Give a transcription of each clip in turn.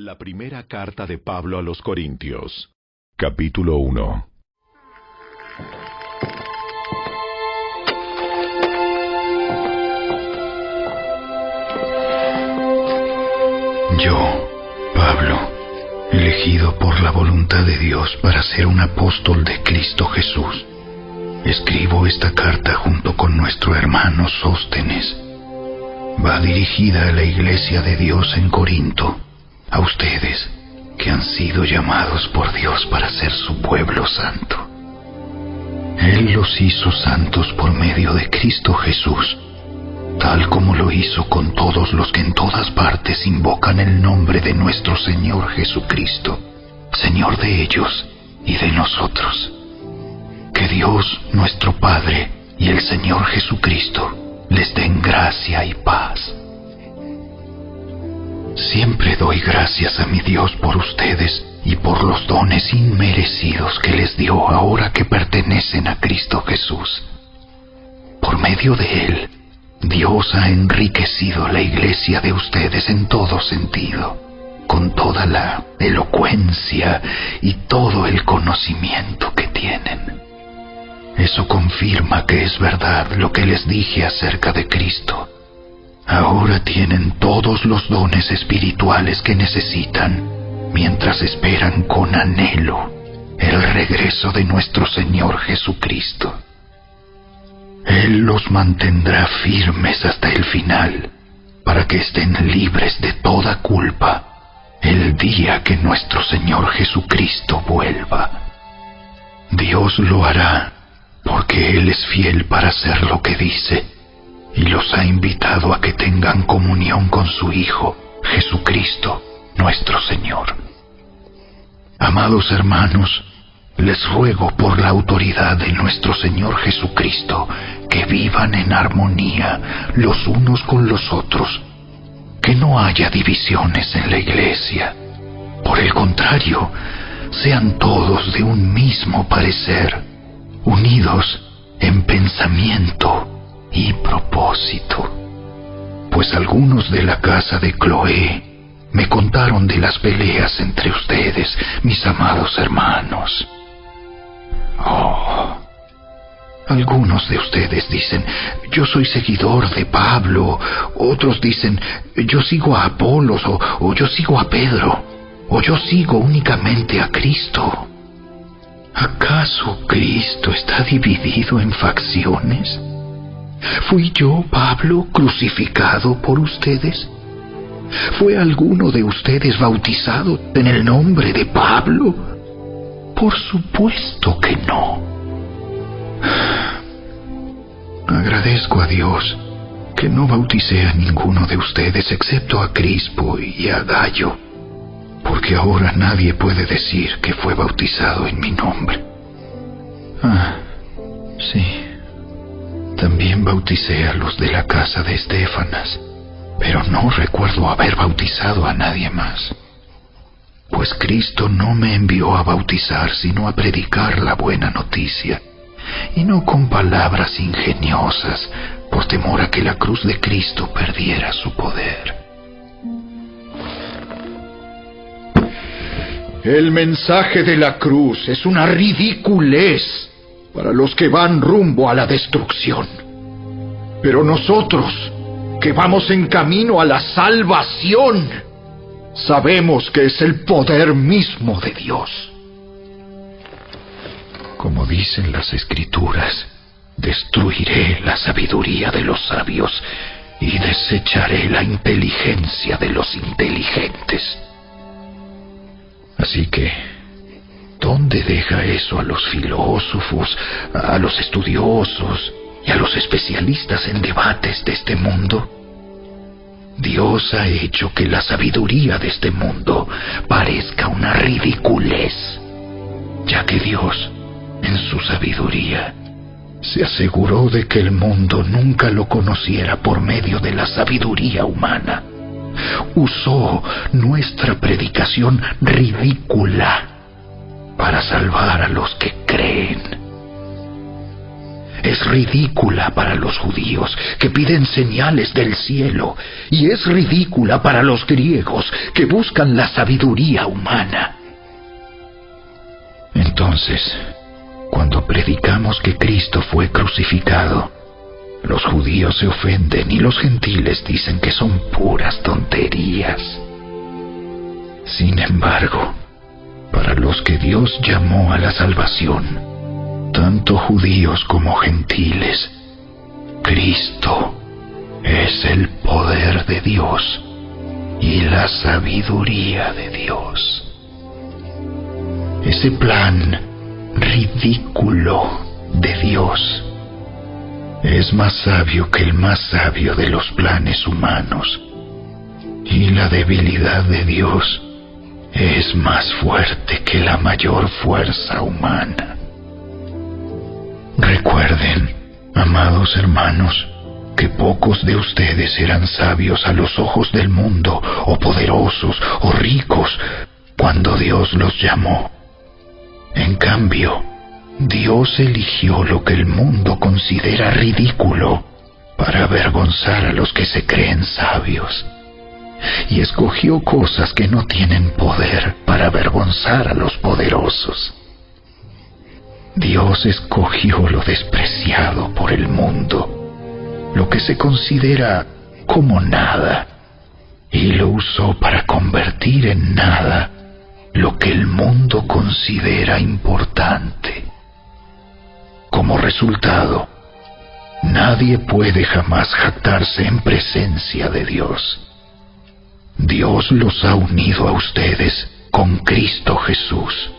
La primera carta de Pablo a los Corintios, capítulo 1. Yo, Pablo, elegido por la voluntad de Dios para ser un apóstol de Cristo Jesús, escribo esta carta junto con nuestro hermano Sóstenes. Va dirigida a la iglesia de Dios en Corinto, a ustedes que han sido llamados por Dios para ser su pueblo santo. Él los hizo santos por medio de Cristo Jesús, tal como lo hizo con todos los que en todas partes invocan el nombre de nuestro Señor Jesucristo, Señor de ellos y de nosotros. Que Dios, nuestro Padre, y el Señor Jesucristo les den gracia y paz. Siempre doy gracias a mi Dios por ustedes y por los dones inmerecidos que les dio ahora que pertenecen a Cristo Jesús. Por medio de Él, Dios ha enriquecido la iglesia de ustedes en todo sentido, con toda la elocuencia y todo el conocimiento que tienen. Eso confirma que es verdad lo que les dije acerca de Cristo. Ahora tienen todos los dones espirituales que necesitan, mientras esperan con anhelo el regreso de nuestro Señor Jesucristo. Él los mantendrá firmes hasta el final, para que estén libres de toda culpa el día que nuestro Señor Jesucristo vuelva. Dios lo hará, porque Él es fiel para hacer lo que dice, y los ha invitado a que tengan comunión con su Hijo, Jesucristo, nuestro Señor. Amados hermanos, les ruego por la autoridad de nuestro Señor Jesucristo que vivan en armonía los unos con los otros, que no haya divisiones en la iglesia. Por el contrario, sean todos de un mismo parecer, unidos en pensamiento y propósito. Pues algunos de la casa de Cloé me contaron de las peleas entre ustedes, mis amados hermanos. Algunos de ustedes dicen, yo soy seguidor de Pablo. Otros dicen, yo sigo a Apolos, o yo sigo a Pedro, o yo sigo únicamente a Cristo. ¿Acaso Cristo está dividido en facciones? ¿Fui yo, Pablo, crucificado por ustedes? ¿Fue alguno de ustedes bautizado en el nombre de Pablo? Por supuesto que no. Agradezco a Dios que no bauticé a ninguno de ustedes excepto a Crispo y a Gayo, porque ahora nadie puede decir que fue bautizado en mi nombre. Sí, también bauticé a los de la casa de Estéfanas, pero no recuerdo haber bautizado a nadie más. Pues Cristo no me envió a bautizar, sino a predicar la buena noticia, y no con palabras ingeniosas, por temor a que la cruz de Cristo perdiera su poder. El mensaje de la cruz es una ridiculez para los que van rumbo a la destrucción. Pero nosotros, que vamos en camino a la salvación, sabemos que es el poder mismo de Dios. Como dicen las Escrituras, destruiré la sabiduría de los sabios y desecharé la inteligencia de los inteligentes. Así que, ¿dónde deja eso a los filósofos, a los estudiosos y a los especialistas en debates de este mundo? Dios ha hecho que la sabiduría de este mundo parezca una ridiculez, ya que Dios, en su sabiduría, se aseguró de que el mundo nunca lo conociera por medio de la sabiduría humana. Usó nuestra predicación ridícula para salvar a los que creen. es ridícula para los judíos, que piden señales del cielo, y es ridícula para los griegos, que buscan la sabiduría humana. Entonces, cuando predicamos que Cristo fue crucificado, los judíos se ofenden y los gentiles dicen que son puras tonterías. Sin embargo, para los que Dios llamó a la salvación, tanto judíos como gentiles, Cristo es el poder de Dios y la sabiduría de Dios. Ese plan ridículo de Dios es más sabio que el más sabio de los planes humanos, y la debilidad de Dios es más fuerte que la mayor fuerza humana. Recuerden, amados hermanos, que pocos de ustedes eran sabios a los ojos del mundo, o poderosos, o ricos, cuando Dios los llamó. En cambio, Dios eligió lo que el mundo considera ridículo para avergonzar a los que se creen sabios, y escogió cosas que no tienen poder para avergonzar a los poderosos. Dios escogió lo despreciado por el mundo, lo que se considera como nada, y lo usó para convertir en nada lo que el mundo considera importante. Como resultado, nadie puede jamás jactarse en presencia de Dios. Dios los ha unido a ustedes con Cristo Jesús.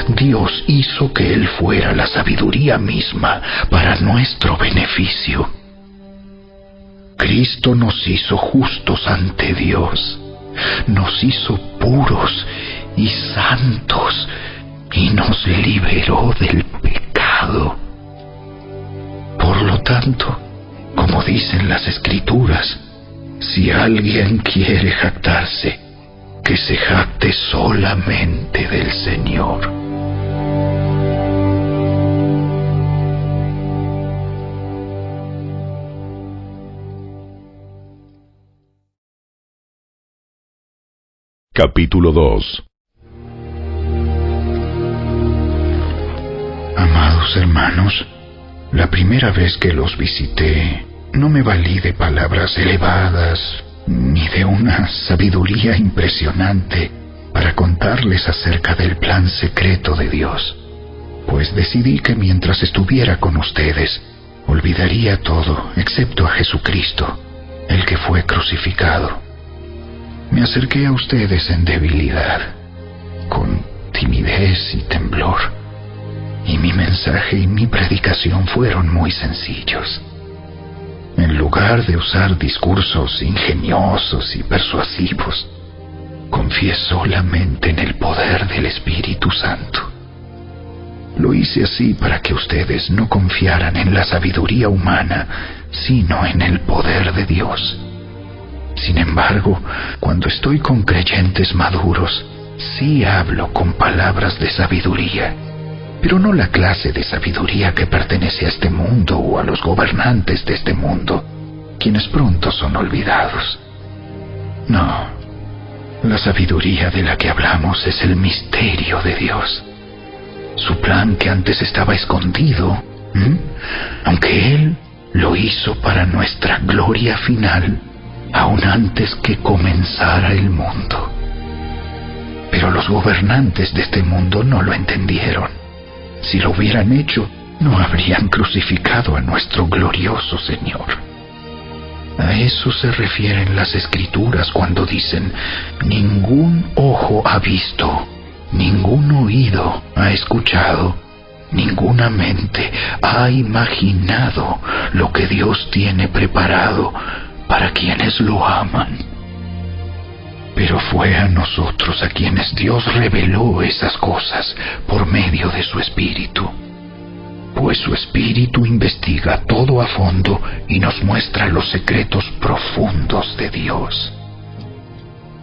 Dios hizo que Él fuera la sabiduría misma para nuestro beneficio. Cristo nos hizo justos ante Dios, nos hizo puros y santos, y nos liberó del pecado. Por lo tanto, como dicen las Escrituras, si alguien quiere jactarse, que se jacte solamente del Señor. Capítulo 2. Amados hermanos, la primera vez que los visité, no me valí de palabras elevadas ni de una sabiduría impresionante para contarles acerca del plan secreto de Dios, pues decidí que mientras estuviera con ustedes, olvidaría todo excepto a Jesucristo, el que fue crucificado. Me acerqué a ustedes en debilidad, con timidez y temblor, y mi mensaje y mi predicación fueron muy sencillos. En lugar de usar discursos ingeniosos y persuasivos, confié solamente en el poder del Espíritu Santo. Lo hice así para que ustedes no confiaran en la sabiduría humana, sino en el poder de Dios. Sin embargo, cuando estoy con creyentes maduros, sí hablo con palabras de sabiduría, pero no la clase de sabiduría que pertenece a este mundo o a los gobernantes de este mundo, quienes pronto son olvidados. No, la sabiduría de la que hablamos es el misterio de Dios, su plan que antes estaba escondido, aunque Él lo hizo para nuestra gloria final, aún antes que comenzara el mundo. Pero los gobernantes de este mundo no lo entendieron. Si lo hubieran hecho, no habrían crucificado a nuestro glorioso Señor. A eso se refieren las Escrituras cuando dicen: ningún ojo ha visto, ningún oído ha escuchado, ninguna mente ha imaginado lo que Dios tiene preparado para quienes lo aman. Pero fue a nosotros a quienes Dios reveló esas cosas por medio de su Espíritu, pues su Espíritu investiga todo a fondo y nos muestra los secretos profundos de Dios.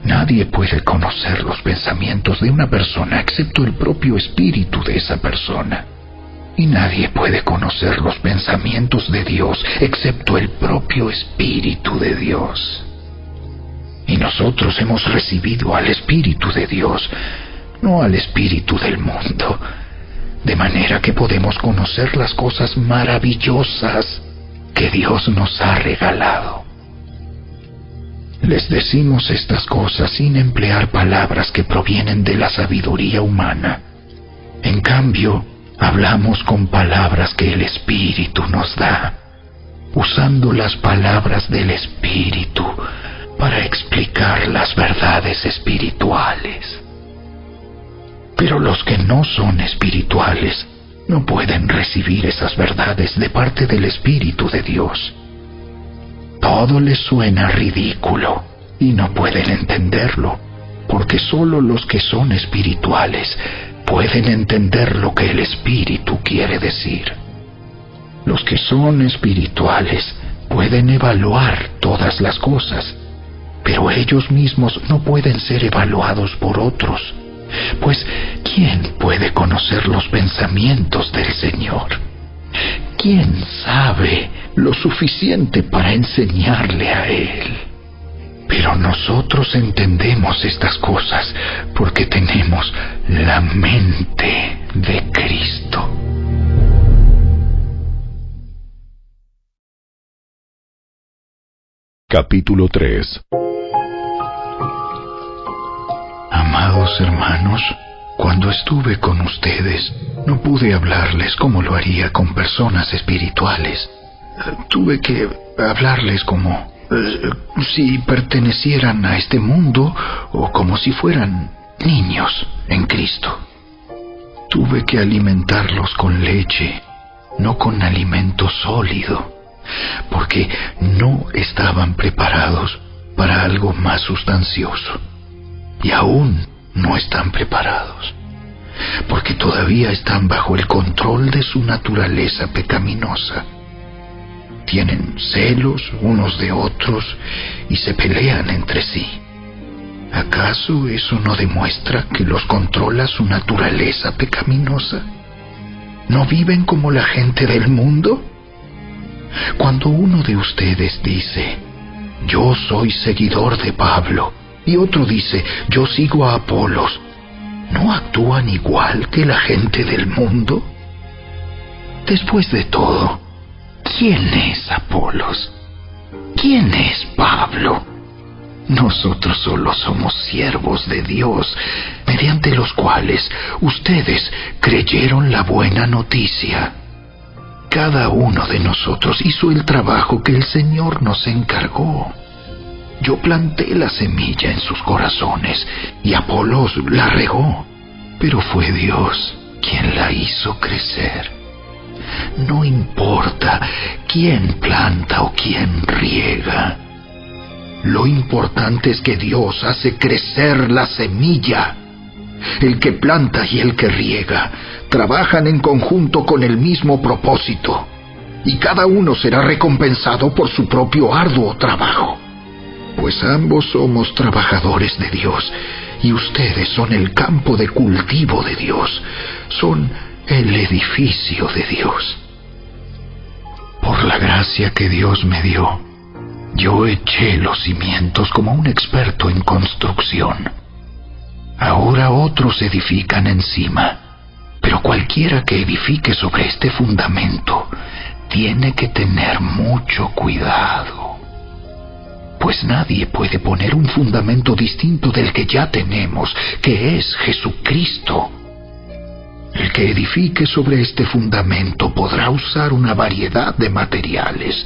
Nadie puede conocer los pensamientos de una persona excepto el propio Espíritu de esa persona. y nadie puede conocer los pensamientos de Dios excepto el propio Espíritu de Dios. Y nosotros hemos recibido al Espíritu de Dios, no al espíritu del mundo, de manera que podemos conocer las cosas maravillosas que Dios nos ha regalado. Les decimos estas cosas sin emplear palabras que provienen de la sabiduría humana. En cambio, hablamos con palabras que el Espíritu nos da, usando las palabras del Espíritu para explicar las verdades espirituales. Pero los que no son espirituales no pueden recibir esas verdades de parte del Espíritu de Dios. Todo les suena ridículo y no pueden entenderlo, porque solo los que son espirituales pueden entender lo que el Espíritu quiere decir. Los que son espirituales pueden evaluar todas las cosas, pero ellos mismos no pueden ser evaluados por otros. Pues, ¿quién puede conocer los pensamientos del Señor? ¿Quién sabe lo suficiente para enseñarle a Él? Pero nosotros entendemos estas cosas porque tenemos la mente de Cristo. Capítulo 3. Amados hermanos, cuando estuve con ustedes, no pude hablarles como lo haría con personas espirituales. Tuve que hablarles como si pertenecieran a este mundo o como si fueran niños en Cristo. Tuve que alimentarlos con leche, no con alimento sólido, porque no estaban preparados para algo más sustancioso. Y aún no están preparados, porque todavía están bajo el control de su naturaleza pecaminosa. Tienen celos unos de otros y se pelean entre sí. ¿Acaso eso no demuestra que los controla su naturaleza pecaminosa? ¿No viven como la gente del mundo? Cuando uno de ustedes dice, yo soy seguidor de Pablo, y otro dice, yo sigo a Apolos, ¿no actúan igual que la gente del mundo? Después de todo, ¿quién es Apolos? ¿Quién es Pablo? Nosotros solo somos siervos de Dios, mediante los cuales ustedes creyeron la buena noticia. Cada uno de nosotros hizo el trabajo que el Señor nos encargó. Yo planté la semilla en sus corazones y Apolos la regó, pero fue Dios quien la hizo crecer. No importa quién planta o quién riega. Lo importante es que Dios hace crecer la semilla. El que planta y el que riega trabajan en conjunto con el mismo propósito, y cada uno será recompensado por su propio arduo trabajo. Pues ambos somos trabajadores de Dios, y ustedes son el campo de cultivo de Dios, son el edificio de Dios. Por la gracia que Dios me dio, yo eché los cimientos como un experto en construcción. Ahora otros edifican encima, pero cualquiera que edifique sobre este fundamento tiene que tener mucho cuidado. Pues nadie puede poner un fundamento distinto del que ya tenemos, que es Jesucristo. El que edifique sobre este fundamento podrá usar una variedad de materiales: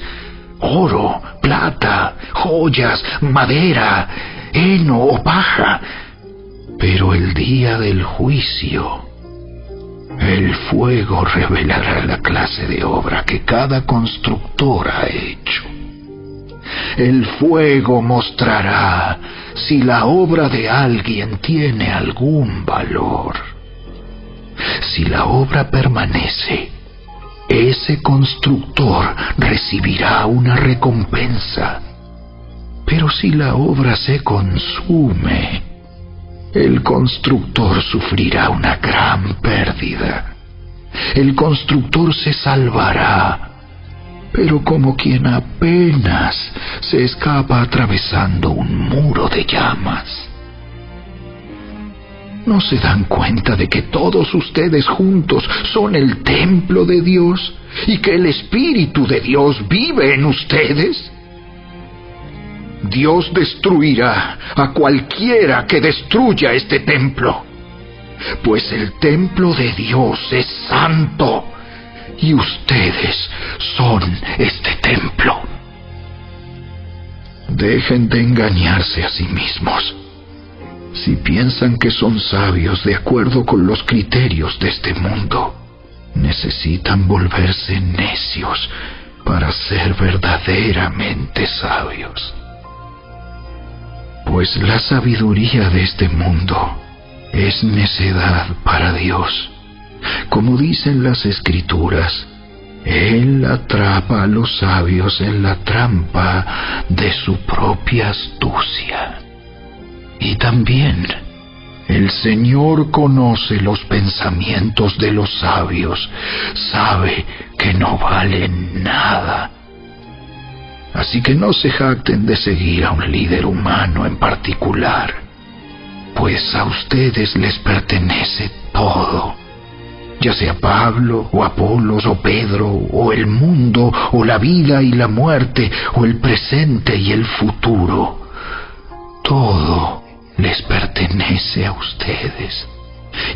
oro, plata, joyas, madera, heno o paja. Pero el día del juicio, el fuego revelará la clase de obra que cada constructor ha hecho. El fuego mostrará si la obra de alguien tiene algún valor. Si la obra permanece, ese constructor recibirá una recompensa. Pero si la obra se consume, el constructor sufrirá una gran pérdida. El constructor se salvará, pero como quien apenas se escapa atravesando un muro de llamas. ¿No se dan cuenta de que todos ustedes juntos son el templo de Dios y que el Espíritu de Dios vive en ustedes? Dios destruirá a cualquiera que destruya este templo, pues el templo de Dios es santo y ustedes son este templo. Dejen de engañarse a sí mismos. Si piensan que son sabios de acuerdo con los criterios de este mundo, necesitan volverse necios para ser verdaderamente sabios. Pues la sabiduría de este mundo es necedad para Dios. Como dicen las Escrituras, Él atrapa a los sabios en la trampa de su propia astucia. Y también el Señor conoce los pensamientos de los sabios, sabe que no valen nada. Así que no se jacten de seguir a un líder humano en particular, pues a ustedes les pertenece todo, ya sea Pablo, o Apolos, o Pedro, o el mundo, o la vida y la muerte, o el presente y el futuro. Todo les pertenece a ustedes,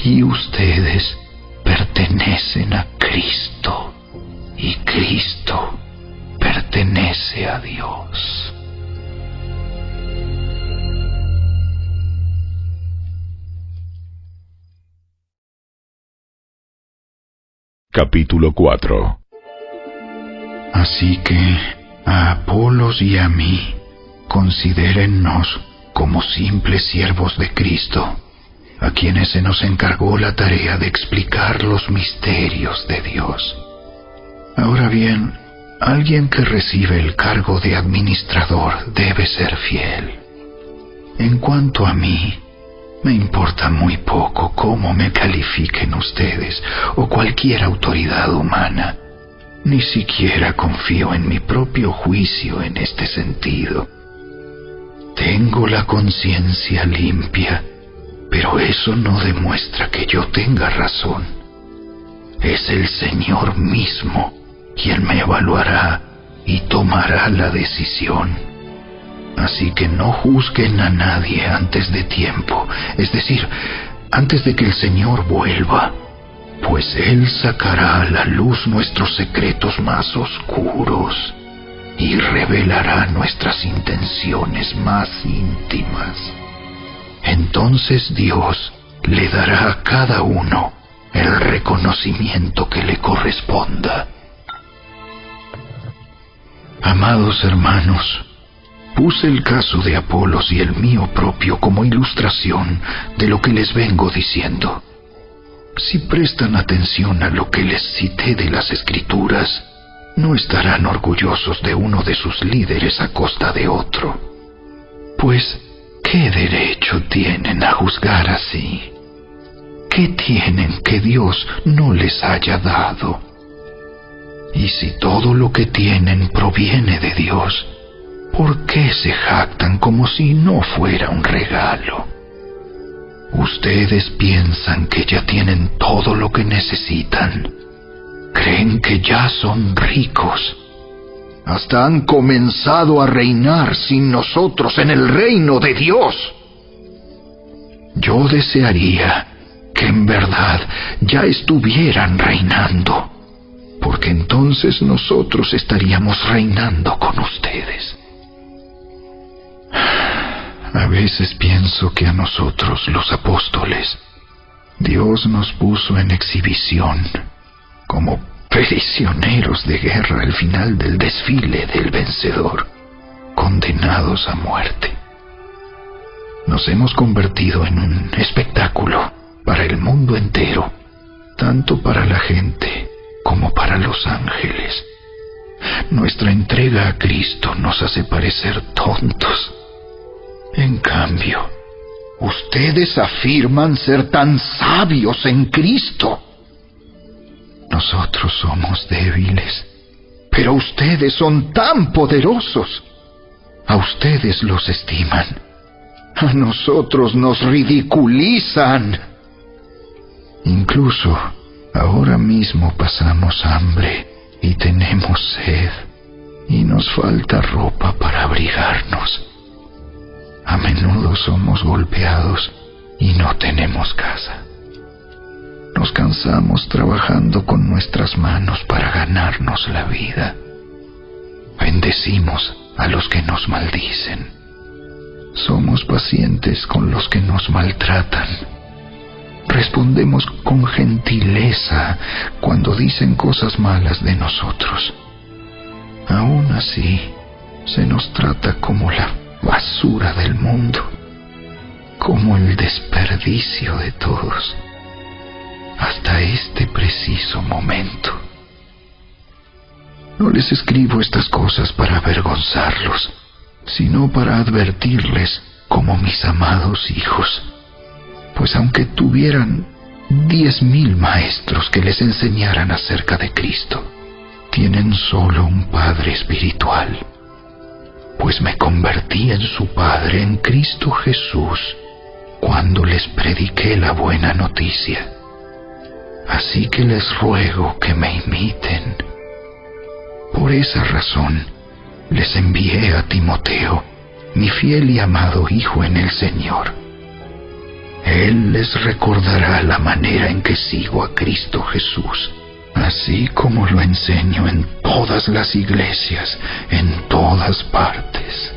y ustedes pertenecen a Cristo, y Cristo pertenece a Dios. Capítulo 4. Así que a Apolos y a mí, considérennos como simples siervos de Cristo, a quienes se nos encargó la tarea de explicar los misterios de Dios. Ahora bien, alguien que recibe el cargo de administrador debe ser fiel. En cuanto a mí, me importa muy poco cómo me califiquen ustedes o cualquier autoridad humana. Ni siquiera confío en mi propio juicio en este sentido. Tengo la conciencia limpia, pero eso no demuestra que yo tenga razón. Es el Señor mismo quien me evaluará y tomará la decisión. Así que no juzguen a nadie antes de tiempo, es decir, antes de que el Señor vuelva, pues Él sacará a la luz nuestros secretos más oscuros y revelará nuestras intenciones más íntimas. Entonces Dios le dará a cada uno el reconocimiento que le corresponda. Amados hermanos, puse el caso de Apolos y el mío propio como ilustración de lo que les vengo diciendo. Si prestan atención a lo que les cité de las Escrituras, no estarán orgullosos de uno de sus líderes a costa de otro. Pues, ¿qué derecho tienen a juzgar así? ¿Qué tienen que Dios no les haya dado? Y si todo lo que tienen proviene de Dios, ¿por qué se jactan como si no fuera un regalo? Ustedes piensan que ya tienen todo lo que necesitan. Creen que ya son ricos. Hasta han comenzado a reinar sin nosotros en el reino de Dios. Yo desearía que en verdad ya estuvieran reinando, porque entonces nosotros estaríamos reinando con ustedes. A veces pienso que a nosotros, los apóstoles, Dios nos puso en exhibición como prisioneros de guerra al final del desfile del vencedor, condenados a muerte. Nos hemos convertido en un espectáculo para el mundo entero, tanto para la gente como para los ángeles. Nuestra entrega a Cristo nos hace parecer tontos. En cambio, ustedes afirman ser tan sabios en Cristo. nosotros somos débiles. Pero ustedes son tan poderosos. A ustedes los estiman. A nosotros nos ridiculizan. Incluso ahora mismo pasamos hambre y tenemos sed, y nos falta ropa para abrigarnos. A menudo somos golpeados y no tenemos casa. Nos cansamos trabajando con nuestras manos para ganarnos la vida. Bendecimos a los que nos maldicen. Somos pacientes con los que nos maltratan. Respondemos con gentileza cuando dicen cosas malas de nosotros. Aún así, se nos trata como la basura del mundo, como el desperdicio de todos, hasta este preciso momento. No les escribo estas cosas para avergonzarlos, sino para advertirles como mis amados hijos, pues aunque tuvieran 10,000 maestros que les enseñaran acerca de Cristo, tienen solo un Padre espiritual, pues me convertí en su Padre en Cristo Jesús cuando les prediqué la buena noticia. Así que les ruego que me imiten. Por esa razón, les envié a Timoteo, mi fiel y amado hijo en el Señor. Él les recordará la manera en que sigo a Cristo Jesús, así como lo enseño en todas las iglesias, en todas partes.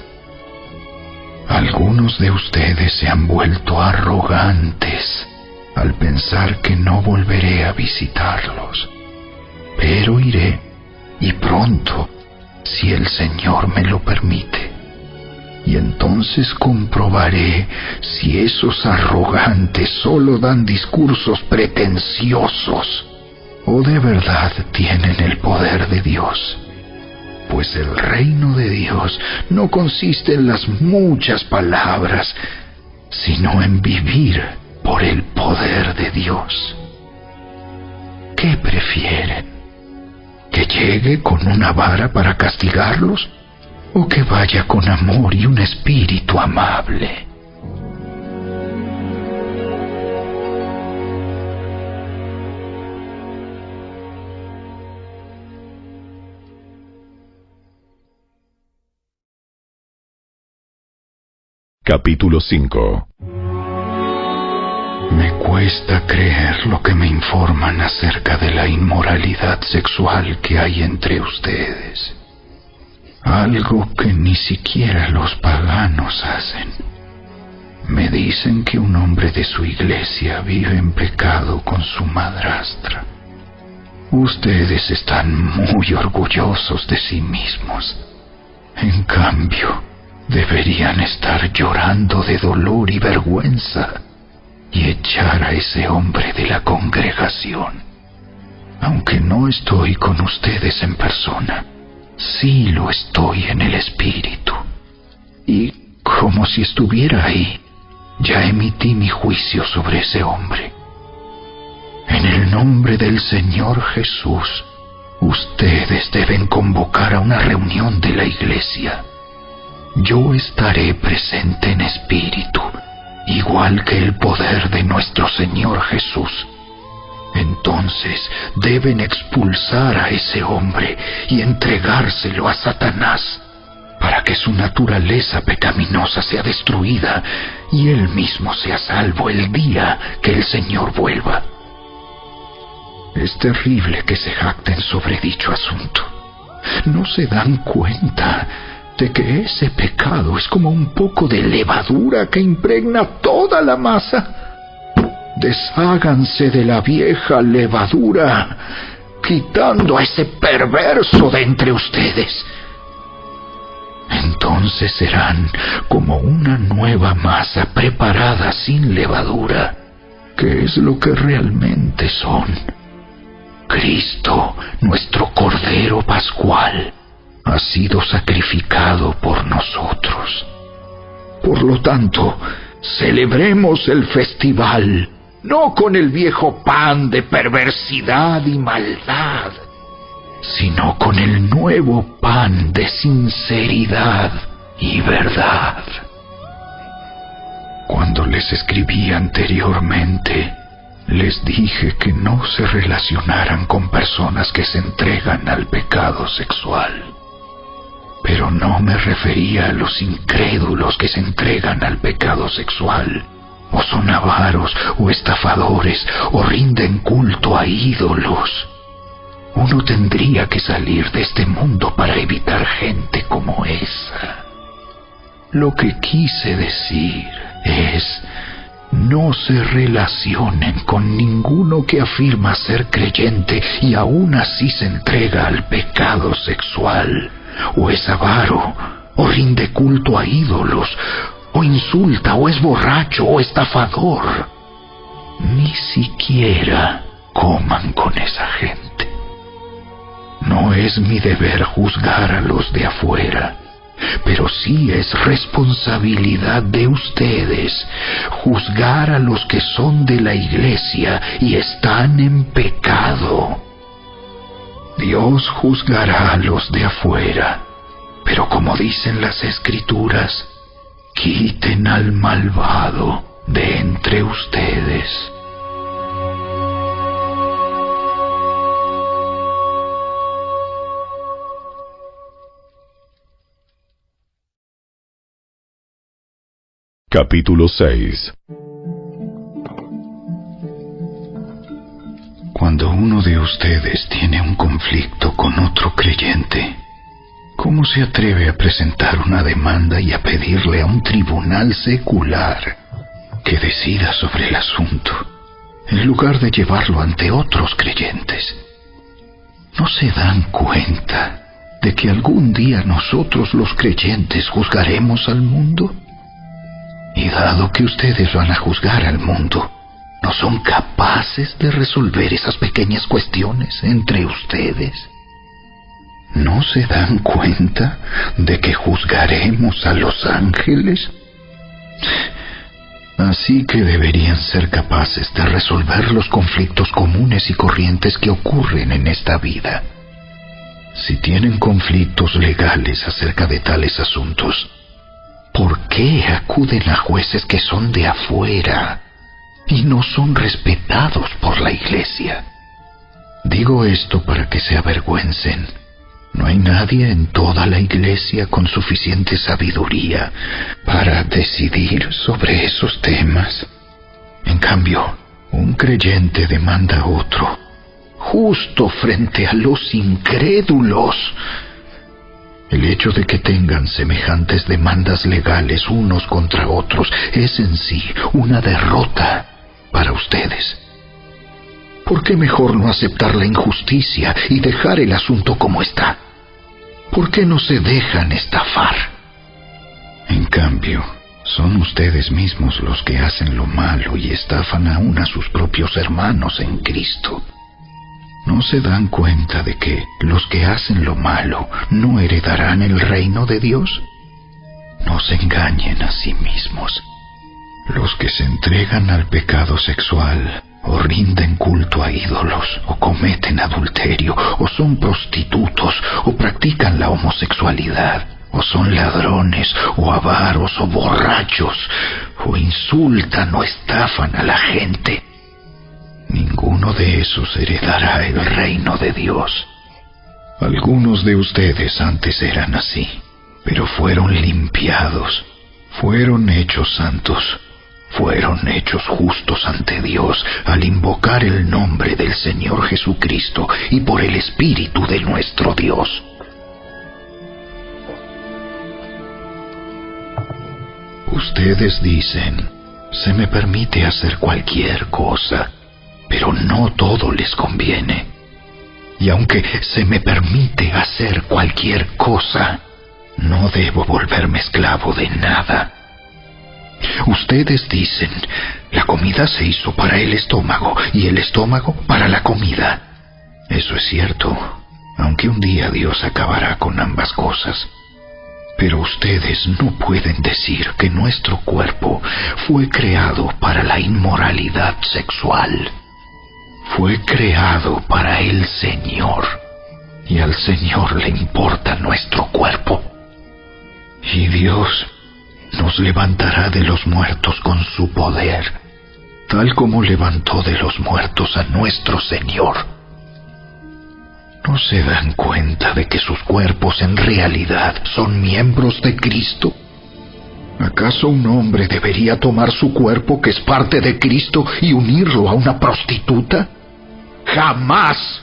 Algunos de ustedes se han vuelto arrogantes al pensar que no volveré a visitarlos, pero iré, y pronto, si el Señor me lo permite. Y entonces comprobaré si esos arrogantes solo dan discursos pretenciosos o de verdad tienen el poder de Dios. Pues el reino de Dios no consiste en las muchas palabras, sino en vivir por el poder de Dios. ¿Qué prefieren? ¿Que llegue con una vara para castigarlos? ¿O que vaya con amor y un espíritu amable? Capítulo 5. Me cuesta creer lo que me informan acerca de la inmoralidad sexual que hay entre ustedes. Algo que ni siquiera los paganos hacen. Me dicen que un hombre de su iglesia vive en pecado con su madrastra. Ustedes están muy orgullosos de sí mismos. En cambio, deberían estar llorando de dolor y vergüenza y echar a ese hombre de la congregación. Aunque no estoy con ustedes en persona, sí lo estoy en el espíritu. Y como si estuviera ahí, ya emití mi juicio sobre ese hombre. En el nombre del Señor Jesús, ustedes deben convocar a una reunión de la iglesia. Yo estaré presente en espíritu, igual que el poder de nuestro Señor Jesús. Entonces deben expulsar a ese hombre y entregárselo a Satanás, para que su naturaleza pecaminosa sea destruida y él mismo sea salvo el día que el Señor vuelva. Es terrible que se jacten sobre dicho asunto. ¿No se dan cuenta de que ese pecado es como un poco de levadura que impregna toda la masa? Desháganse de la vieja levadura, quitando a ese perverso de entre ustedes. Entonces serán como una nueva masa preparada sin levadura, que es lo que realmente son. Cristo, nuestro Cordero Pascual, ha sido sacrificado por nosotros. Por lo tanto, celebremos el festival no con el viejo pan de perversidad y maldad, sino con el nuevo pan de sinceridad y verdad. Cuando les escribí anteriormente, les dije que no se relacionaran con personas que se entregan al pecado sexual. Pero no me refería a los incrédulos que se entregan al pecado sexual, o son avaros, o estafadores, o rinden culto a ídolos. Uno tendría que salir de este mundo para evitar gente como esa. Lo que quise decir es: no se relacionen con ninguno que afirma ser creyente y aún así se entrega al pecado sexual, o es avaro, o rinde culto a ídolos, o insulta, o es borracho, o estafador. Ni siquiera coman con esa gente. No es mi deber juzgar a los de afuera, pero sí es responsabilidad de ustedes juzgar a los que son de la iglesia y están en pecado. Dios juzgará a los de afuera, pero como dicen las Escrituras, quiten al malvado de entre ustedes. Capítulo 6. Cuando uno de ustedes tiene un conflicto con otro creyente, ¿cómo se atreve a presentar una demanda y a pedirle a un tribunal secular que decida sobre el asunto, en lugar de llevarlo ante otros creyentes? ¿No se dan cuenta de que algún día nosotros los creyentes juzgaremos al mundo? Y dado que ustedes van a juzgar al mundo, ¿no son capaces de resolver esas pequeñas cuestiones entre ustedes? ¿No se dan cuenta de que juzgaremos a los ángeles? Así que deberían ser capaces de resolver los conflictos comunes y corrientes que ocurren en esta vida. Si tienen conflictos legales acerca de tales asuntos, ¿por qué acuden a jueces que son de afuera y no son respetados por la iglesia? Digo esto para que se avergüencen. No hay nadie en toda la iglesia con suficiente sabiduría para decidir sobre esos temas. En cambio, un creyente demanda a otro, justo frente a los incrédulos. El hecho de que tengan semejantes demandas legales unos contra otros es en sí una derrota para ustedes. ¿Por qué mejor no aceptar la injusticia y dejar el asunto como está? ¿Por qué no se dejan estafar? En cambio, son ustedes mismos los que hacen lo malo y estafan aún a sus propios hermanos en Cristo. ¿No se dan cuenta de que los que hacen lo malo no heredarán el reino de Dios? No se engañen a sí mismos. Los que se entregan al pecado sexual, o rinden culto a ídolos, o cometen adulterio, o son prostitutos, o practican la homosexualidad, o son ladrones, o avaros, o borrachos, o insultan o estafan a la gente, ninguno de esos heredará el reino de Dios. Algunos de ustedes antes eran así, pero fueron limpiados, fueron hechos santos, fueron hechos justos ante Dios al invocar el nombre del Señor Jesucristo y por el Espíritu de nuestro Dios. Ustedes dicen, se me permite hacer cualquier cosa, pero no todo les conviene. Y aunque se me permite hacer cualquier cosa, no debo volverme esclavo de nada. Ustedes dicen, la comida se hizo para el estómago y el estómago para la comida. Eso es cierto, aunque un día Dios acabará con ambas cosas. Pero ustedes no pueden decir que nuestro cuerpo fue creado para la inmoralidad sexual. Fue creado para el Señor, y al Señor le importa nuestro cuerpo. Y Dios nos levantará de los muertos con su poder, tal como levantó de los muertos a nuestro Señor. ¿No se dan cuenta de que sus cuerpos en realidad son miembros de Cristo? ¿Acaso un hombre debería tomar su cuerpo, que es parte de Cristo, y unirlo a una prostituta? ¡Jamás!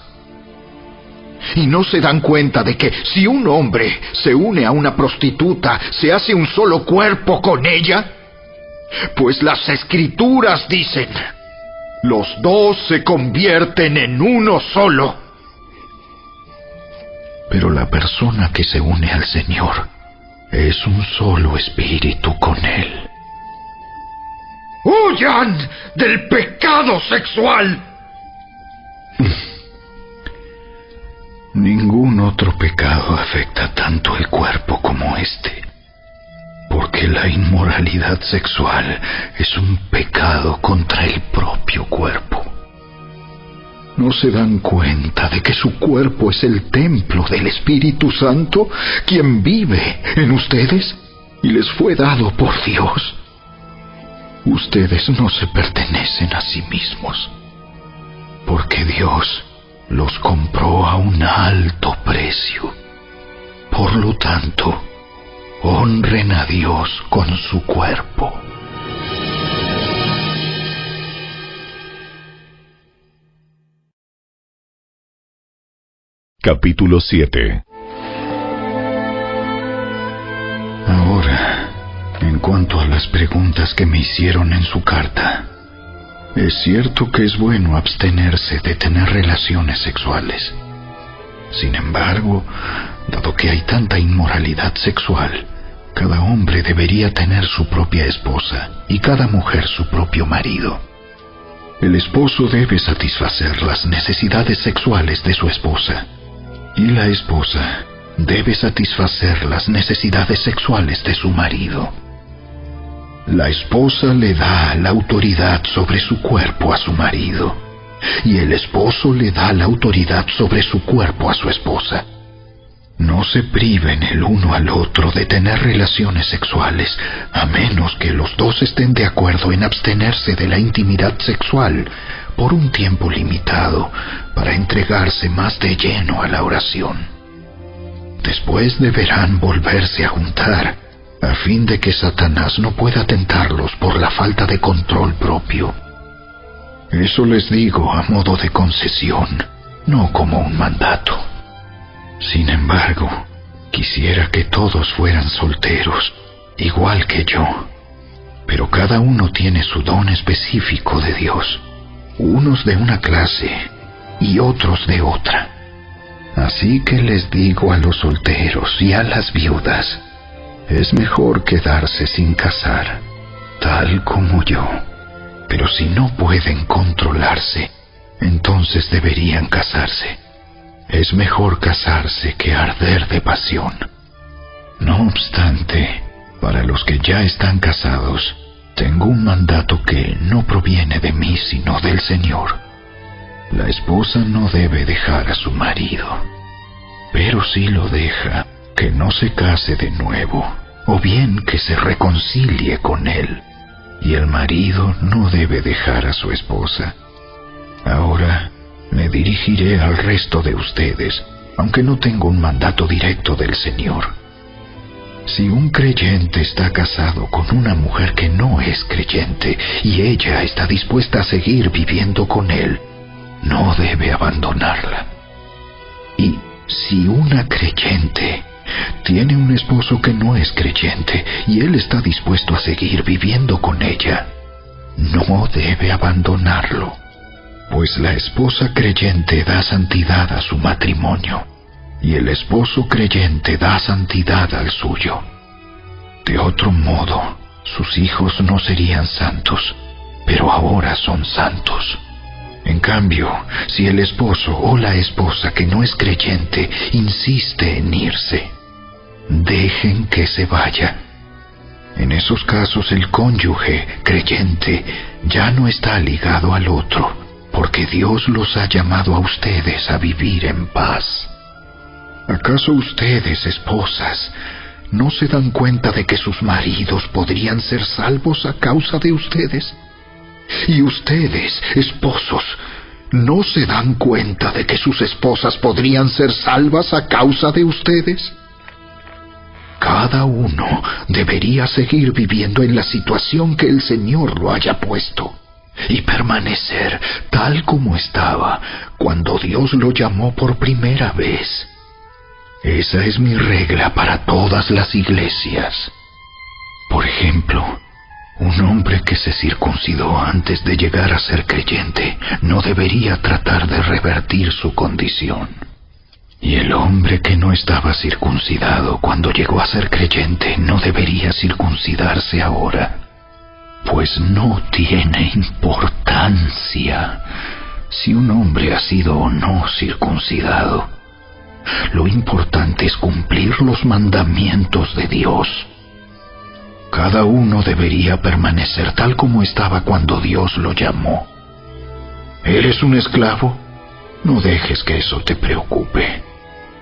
¿Y no se dan cuenta de que si un hombre se une a una prostituta, se hace un solo cuerpo con ella? Pues las Escrituras dicen: los dos se convierten en uno solo. Pero la persona que se une al Señor es un solo espíritu con Él. ¡Huyan del pecado sexual! Ningún otro pecado afecta tanto el cuerpo como este, porque la inmoralidad sexual es un pecado contra el propio cuerpo. ¿No se dan cuenta de que su cuerpo es el templo del Espíritu Santo, quien vive en ustedes y les fue dado por Dios? Ustedes no se pertenecen a sí mismos, porque Dios los compró a un alto precio. Por lo tanto, honren a Dios con su cuerpo. Capítulo 7. Ahora, en cuanto a las preguntas que me hicieron en su carta, es cierto que es bueno abstenerse de tener relaciones sexuales. Sin embargo, dado que hay tanta inmoralidad sexual, cada hombre debería tener su propia esposa y cada mujer su propio marido. El esposo debe satisfacer las necesidades sexuales de su esposa, y la esposa debe satisfacer las necesidades sexuales de su marido. La esposa le da la autoridad sobre su cuerpo a su marido, y el esposo le da la autoridad sobre su cuerpo a su esposa. No se priven el uno al otro de tener relaciones sexuales, a menos que los dos estén de acuerdo en abstenerse de la intimidad sexual por un tiempo limitado para entregarse más de lleno a la oración. Después deberán volverse a juntar, a fin de que Satanás no pueda tentarlos por la falta de control propio. Eso les digo a modo de concesión, no como un mandato. Sin embargo, quisiera que todos fueran solteros, igual que yo. Pero cada uno tiene su don específico de Dios, unos de una clase y otros de otra. Así que les digo a los solteros y a las viudas: es mejor quedarse sin casar, tal como yo. Pero si no pueden controlarse, entonces deberían casarse. Es mejor casarse que arder de pasión. No obstante, para los que ya están casados, tengo un mandato que no proviene de mí, sino del Señor. La esposa no debe dejar a su marido, pero si lo deja, que no se case de nuevo, o bien que se reconcilie con él. Y el marido no debe dejar a su esposa. Ahora me dirigiré al resto de ustedes, aunque no tengo un mandato directo del Señor. Si un creyente está casado con una mujer que no es creyente y ella está dispuesta a seguir viviendo con él, no debe abandonarla. Y si una creyente tiene un esposo que no es creyente y él está dispuesto a seguir viviendo con ella, no debe abandonarlo, pues la esposa creyente da santidad a su matrimonio y el esposo creyente da santidad al suyo. De otro modo, sus hijos no serían santos, pero ahora son santos. En cambio, si el esposo o la esposa que no es creyente insiste en irse, dejen que se vaya. En esos casos el cónyuge creyente ya no está ligado al otro, porque Dios los ha llamado a ustedes a vivir en paz. ¿Acaso ustedes, esposas, no se dan cuenta de que sus maridos podrían ser salvos a causa de ustedes? Y ustedes, esposos, ¿no se dan cuenta de que sus esposas podrían ser salvas a causa de ustedes? Cada uno debería seguir viviendo en la situación que el Señor lo haya puesto y permanecer tal como estaba cuando Dios lo llamó por primera vez. Esa es mi regla para todas las iglesias. Por ejemplo, un hombre que se circuncidó antes de llegar a ser creyente no debería tratar de revertir su condición. Y el hombre que no estaba circuncidado cuando llegó a ser creyente no debería circuncidarse ahora, pues no tiene importancia si un hombre ha sido o no circuncidado. Lo importante es cumplir los mandamientos de Dios. Cada uno debería permanecer tal como estaba cuando Dios lo llamó. ¿Eres un esclavo? No dejes que eso te preocupe.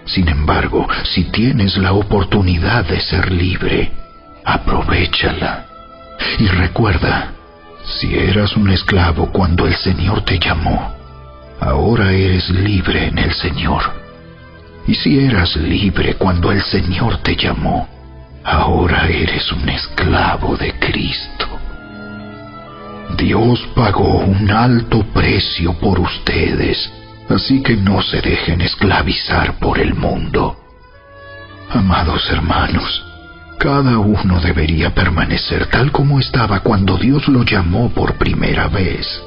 Sin embargo, si tienes la oportunidad de ser libre, aprovéchala. Y recuerda, si eras un esclavo cuando el Señor te llamó, ahora eres libre en el Señor. Y si eras libre cuando el Señor te llamó, ahora eres un esclavo de Cristo. Dios pagó un alto precio por ustedes, así que no se dejen esclavizar por el mundo. Amados hermanos, cada uno debería permanecer tal como estaba cuando Dios lo llamó por primera vez.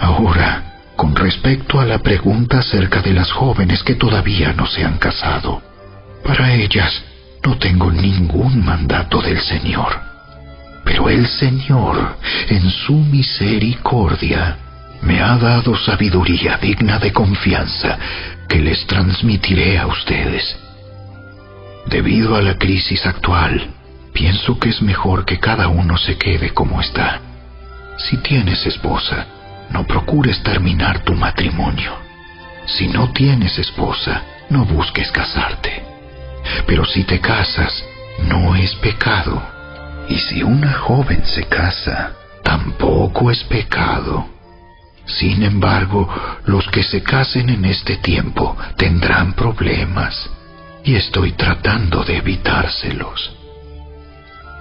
Ahora, con respecto a la pregunta acerca de las jóvenes que todavía no se han casado, para ellas no tengo ningún mandato del Señor. Pero el Señor, en su misericordia, me ha dado sabiduría digna de confianza que les transmitiré a ustedes. Debido a la crisis actual, pienso que es mejor que cada uno se quede como está. Si tienes esposa, no procures terminar tu matrimonio. Si no tienes esposa, no busques casarte. Pero si te casas, no es pecado. Y si una joven se casa, tampoco es pecado. Sin embargo, los que se casen en este tiempo tendrán problemas, y estoy tratando de evitárselos.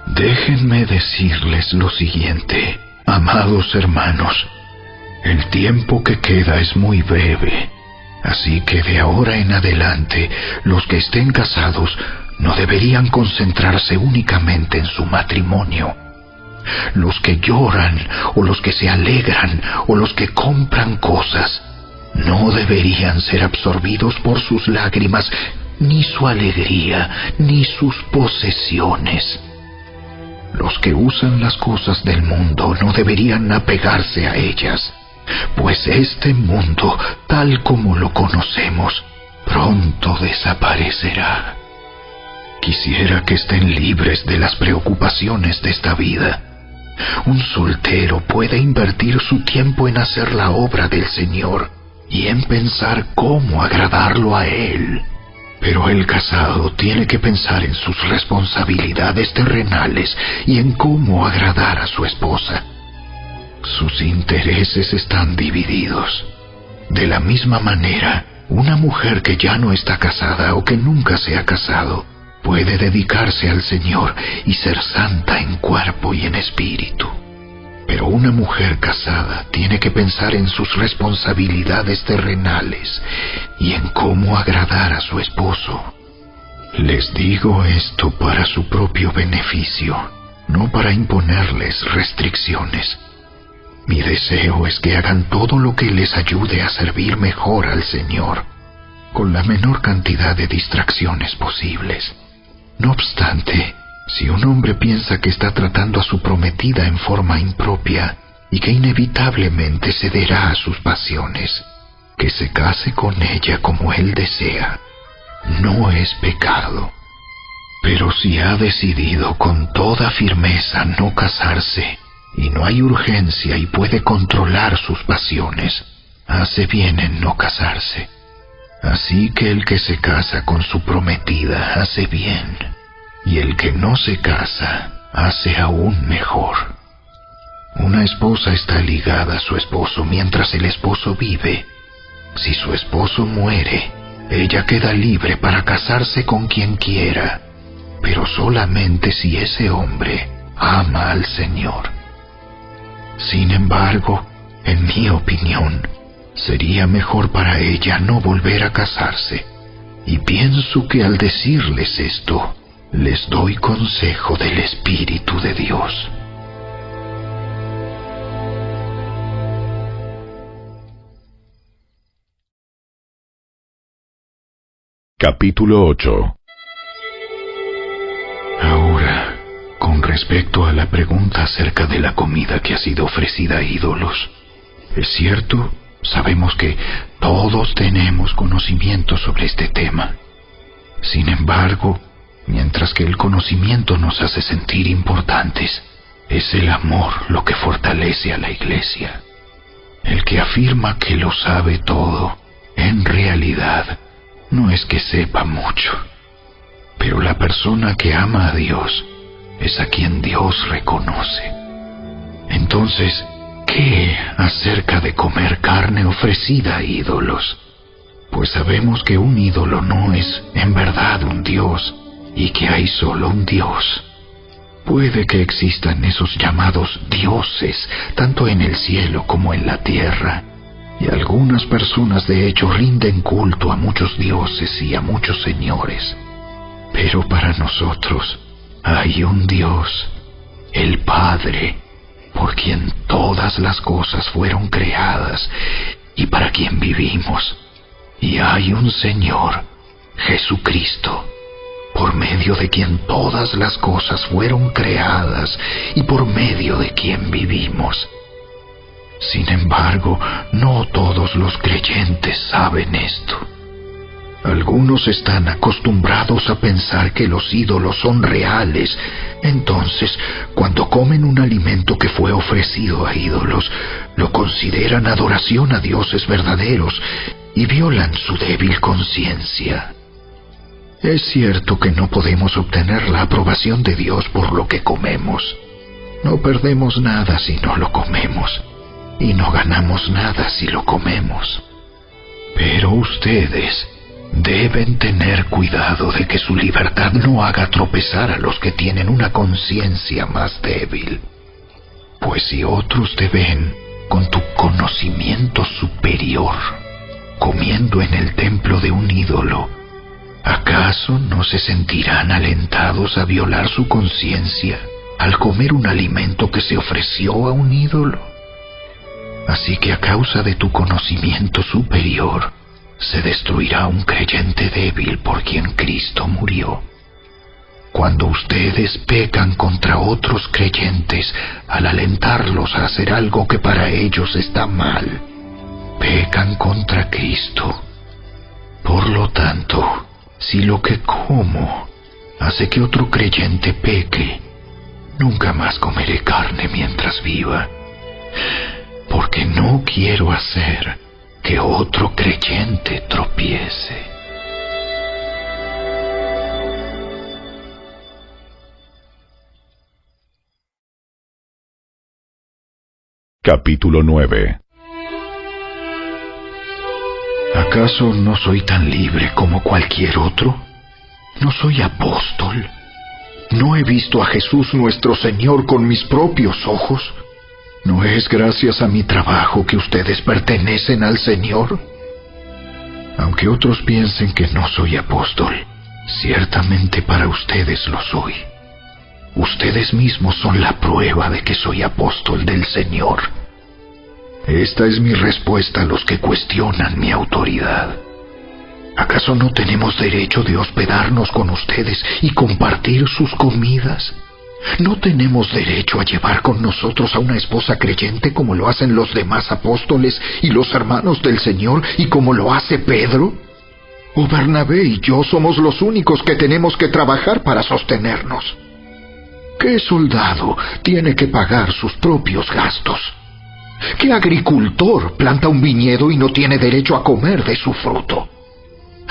Déjenme decirles lo siguiente, amados hermanos. El tiempo que queda es muy breve, así que de ahora en adelante, los que estén casados no deberían concentrarse únicamente en su matrimonio. Los que lloran, o los que se alegran, o los que compran cosas, no deberían ser absorbidos por sus lágrimas, ni su alegría, ni sus posesiones. Los que usan las cosas del mundo no deberían apegarse a ellas, pues este mundo, tal como lo conocemos, pronto desaparecerá. Quisiera que estén libres de las preocupaciones de esta vida. Un soltero puede invertir su tiempo en hacer la obra del Señor y en pensar cómo agradarlo a Él. Pero el casado tiene que pensar en sus responsabilidades terrenales y en cómo agradar a su esposa. Sus intereses están divididos. De la misma manera, una mujer que ya no está casada o que nunca se ha casado puede dedicarse al Señor y ser santa en cuerpo y en espíritu. Pero una mujer casada tiene que pensar en sus responsabilidades terrenales y en cómo agradar a su esposo. Les digo esto para su propio beneficio, no para imponerles restricciones. Mi deseo es que hagan todo lo que les ayude a servir mejor al Señor, con la menor cantidad de distracciones posibles. No obstante, si un hombre piensa que está tratando a su prometida en forma impropia y que inevitablemente cederá a sus pasiones, que se case con ella como él desea. No es pecado, Pero si ha decidido con toda firmeza no casarse, y no hay urgencia y puede controlar sus pasiones, hace bien en no casarse. Así que el que se casa con su prometida hace bien, y el que no se casa hace aún mejor. Una esposa está ligada a su esposo mientras el esposo vive. Si su esposo muere, ella queda libre para casarse con quien quiera, pero solamente si ese hombre ama al Señor. Sin embargo, en mi opinión, sería mejor para ella no volver a casarse, y pienso que al decirles esto, les doy consejo del Espíritu de Dios. Capítulo 8. Ahora, con respecto a la pregunta acerca de la comida que ha sido ofrecida a ídolos, es cierto, sabemos que todos tenemos conocimiento sobre este tema. Sin embargo, mientras que el conocimiento nos hace sentir importantes, es el amor lo que fortalece a la Iglesia. El que afirma que lo sabe todo, en realidad, no es que sepa mucho. Pero la persona que ama a Dios es a quien Dios reconoce. Entonces, ¿qué acerca de comer carne ofrecida a ídolos? Pues sabemos que un ídolo no es en verdad un Dios, y que hay solo un Dios. Puede que existan esos llamados dioses, tanto en el cielo como en la tierra, y algunas personas de hecho rinden culto a muchos dioses y a muchos señores. Pero para nosotros hay un Dios, el Padre, por quien todas las cosas fueron creadas y para quien vivimos. Y hay un Señor, Jesucristo, por medio de quien todas las cosas fueron creadas y por medio de quien vivimos. Sin embargo, no todos los creyentes saben esto. Algunos están acostumbrados a pensar que los ídolos son reales. Entonces, cuando comen un alimento que fue ofrecido a ídolos, lo consideran adoración a dioses verdaderos y violan su débil conciencia. Es cierto que no podemos obtener la aprobación de Dios por lo que comemos. No perdemos nada si no lo comemos, y no ganamos nada si lo comemos. Pero ustedes deben tener cuidado de que su libertad no haga tropezar a los que tienen una conciencia más débil. Pues si otros te ven con tu conocimiento superior comiendo en el templo de un ídolo, ¿acaso no se sentirán alentados a violar su conciencia al comer un alimento que se ofreció a un ídolo? Así que a causa de tu conocimiento superior, se destruirá un creyente débil por quien Cristo murió. Cuando ustedes pecan contra otros creyentes al alentarlos a hacer algo que para ellos está mal, pecan contra Cristo. Por lo tanto, si lo que como hace que otro creyente peque, nunca más comeré carne mientras viva, porque no quiero hacer que otro creyente tropiece. Capítulo 9. ¿Acaso no soy tan libre como cualquier otro? ¿No soy apóstol? ¿No he visto a Jesús nuestro Señor con mis propios ojos? ¿No es gracias a mi trabajo que ustedes pertenecen al Señor? Aunque otros piensen que no soy apóstol, ciertamente para ustedes lo soy. Ustedes mismos son la prueba de que soy apóstol del Señor. Esta es mi respuesta a los que cuestionan mi autoridad. ¿Acaso no tenemos derecho de hospedarnos con ustedes y compartir sus comidas? ¿No tenemos derecho a llevar con nosotros a una esposa creyente como lo hacen los demás apóstoles y los hermanos del Señor y como lo hace Pedro? ¿O Bernabé y yo somos los únicos que tenemos que trabajar para sostenernos? ¿Qué soldado tiene que pagar sus propios gastos? ¿Qué agricultor planta un viñedo y no tiene derecho a comer de su fruto?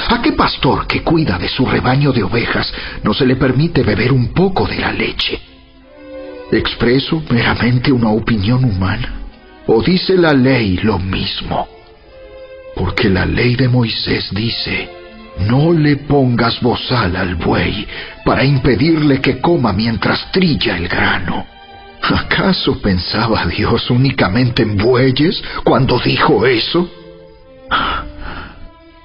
¿A qué pastor que cuida de su rebaño de ovejas no se le permite beber un poco de la leche? ¿Expreso meramente una opinión humana? ¿O dice la ley lo mismo? Porque la ley de Moisés dice: no le pongas bozal al buey para impedirle que coma mientras trilla el grano. ¿Acaso pensaba Dios únicamente en bueyes cuando dijo eso?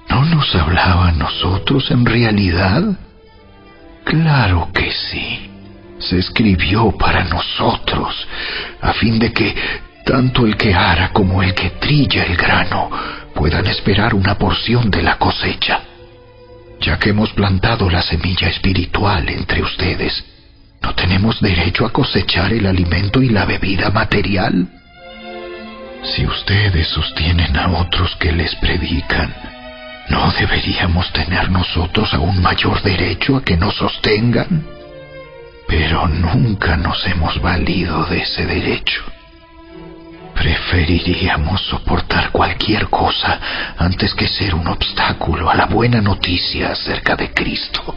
¿No nos hablaba a nosotros en realidad? Claro que sí. Se escribió para nosotros, a fin de que tanto el que ara como el que trilla el grano puedan esperar una porción de la cosecha. Ya que hemos plantado la semilla espiritual entre ustedes, ¿no tenemos derecho a cosechar el alimento y la bebida material? Si ustedes sostienen a otros que les predican, ¿no deberíamos tener nosotros aún mayor derecho a que nos sostengan? Pero nunca nos hemos valido de ese derecho. Preferiríamos soportar cualquier cosa antes que ser un obstáculo a la buena noticia acerca de Cristo.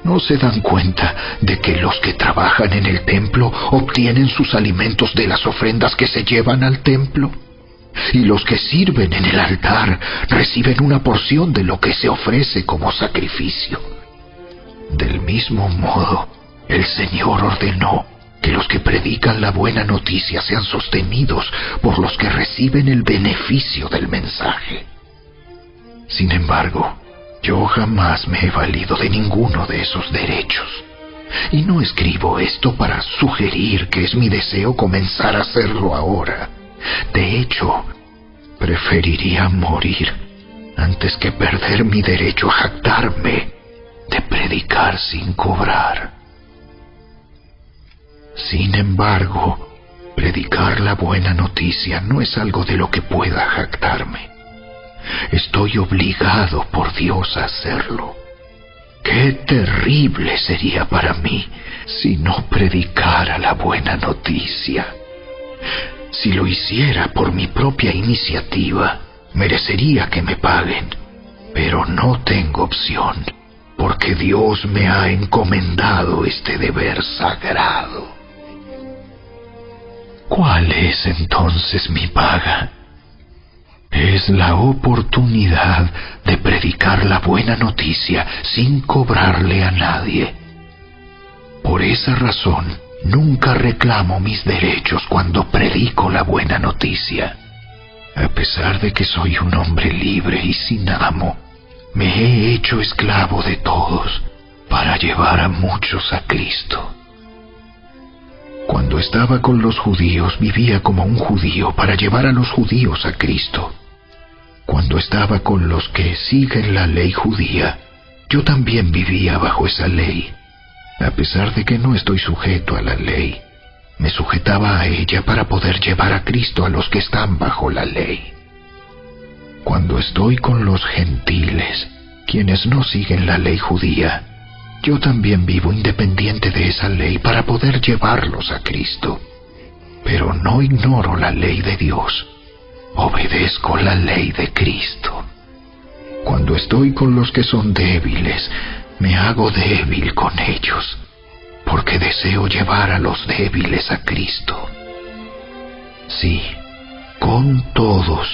¿No se dan cuenta de que los que trabajan en el templo obtienen sus alimentos de las ofrendas que se llevan al templo? Y los que sirven en el altar reciben una porción de lo que se ofrece como sacrificio. Del mismo modo, el Señor ordenó que los que predican la buena noticia sean sostenidos por los que reciben el beneficio del mensaje. Sin embargo, yo jamás me he valido de ninguno de esos derechos. Y no escribo esto para sugerir que es mi deseo comenzar a hacerlo ahora. De hecho, preferiría morir antes que perder mi derecho a jactarme de predicar sin cobrar. Sin embargo, predicar la buena noticia no es algo de lo que pueda jactarme. Estoy obligado por Dios a hacerlo. Qué terrible sería para mí si no predicara la buena noticia. Si lo hiciera por mi propia iniciativa, merecería que me paguen, pero no tengo opción, porque Dios me ha encomendado este deber sagrado. ¿Cuál es entonces mi paga? Es la oportunidad de predicar la buena noticia sin cobrarle a nadie. Por esa razón, nunca reclamo mis derechos cuando predico la buena noticia. A pesar de que soy un hombre libre y sin amo, me he hecho esclavo de todos para llevar a muchos a Cristo. Cuando estaba con los judíos, vivía como un judío para llevar a los judíos a Cristo. Cuando estaba con los que siguen la ley judía, yo también vivía bajo esa ley. A pesar de que no estoy sujeto a la ley, me sujetaba a ella para poder llevar a Cristo a los que están bajo la ley. Cuando estoy con los gentiles, quienes no siguen la ley judía, yo también vivo independiente de esa ley para poder llevarlos a Cristo. Pero no ignoro la ley de Dios. Obedezco la ley de Cristo. Cuando estoy con los que son débiles, me hago débil con ellos, porque deseo llevar a los débiles a Cristo. Sí, con todos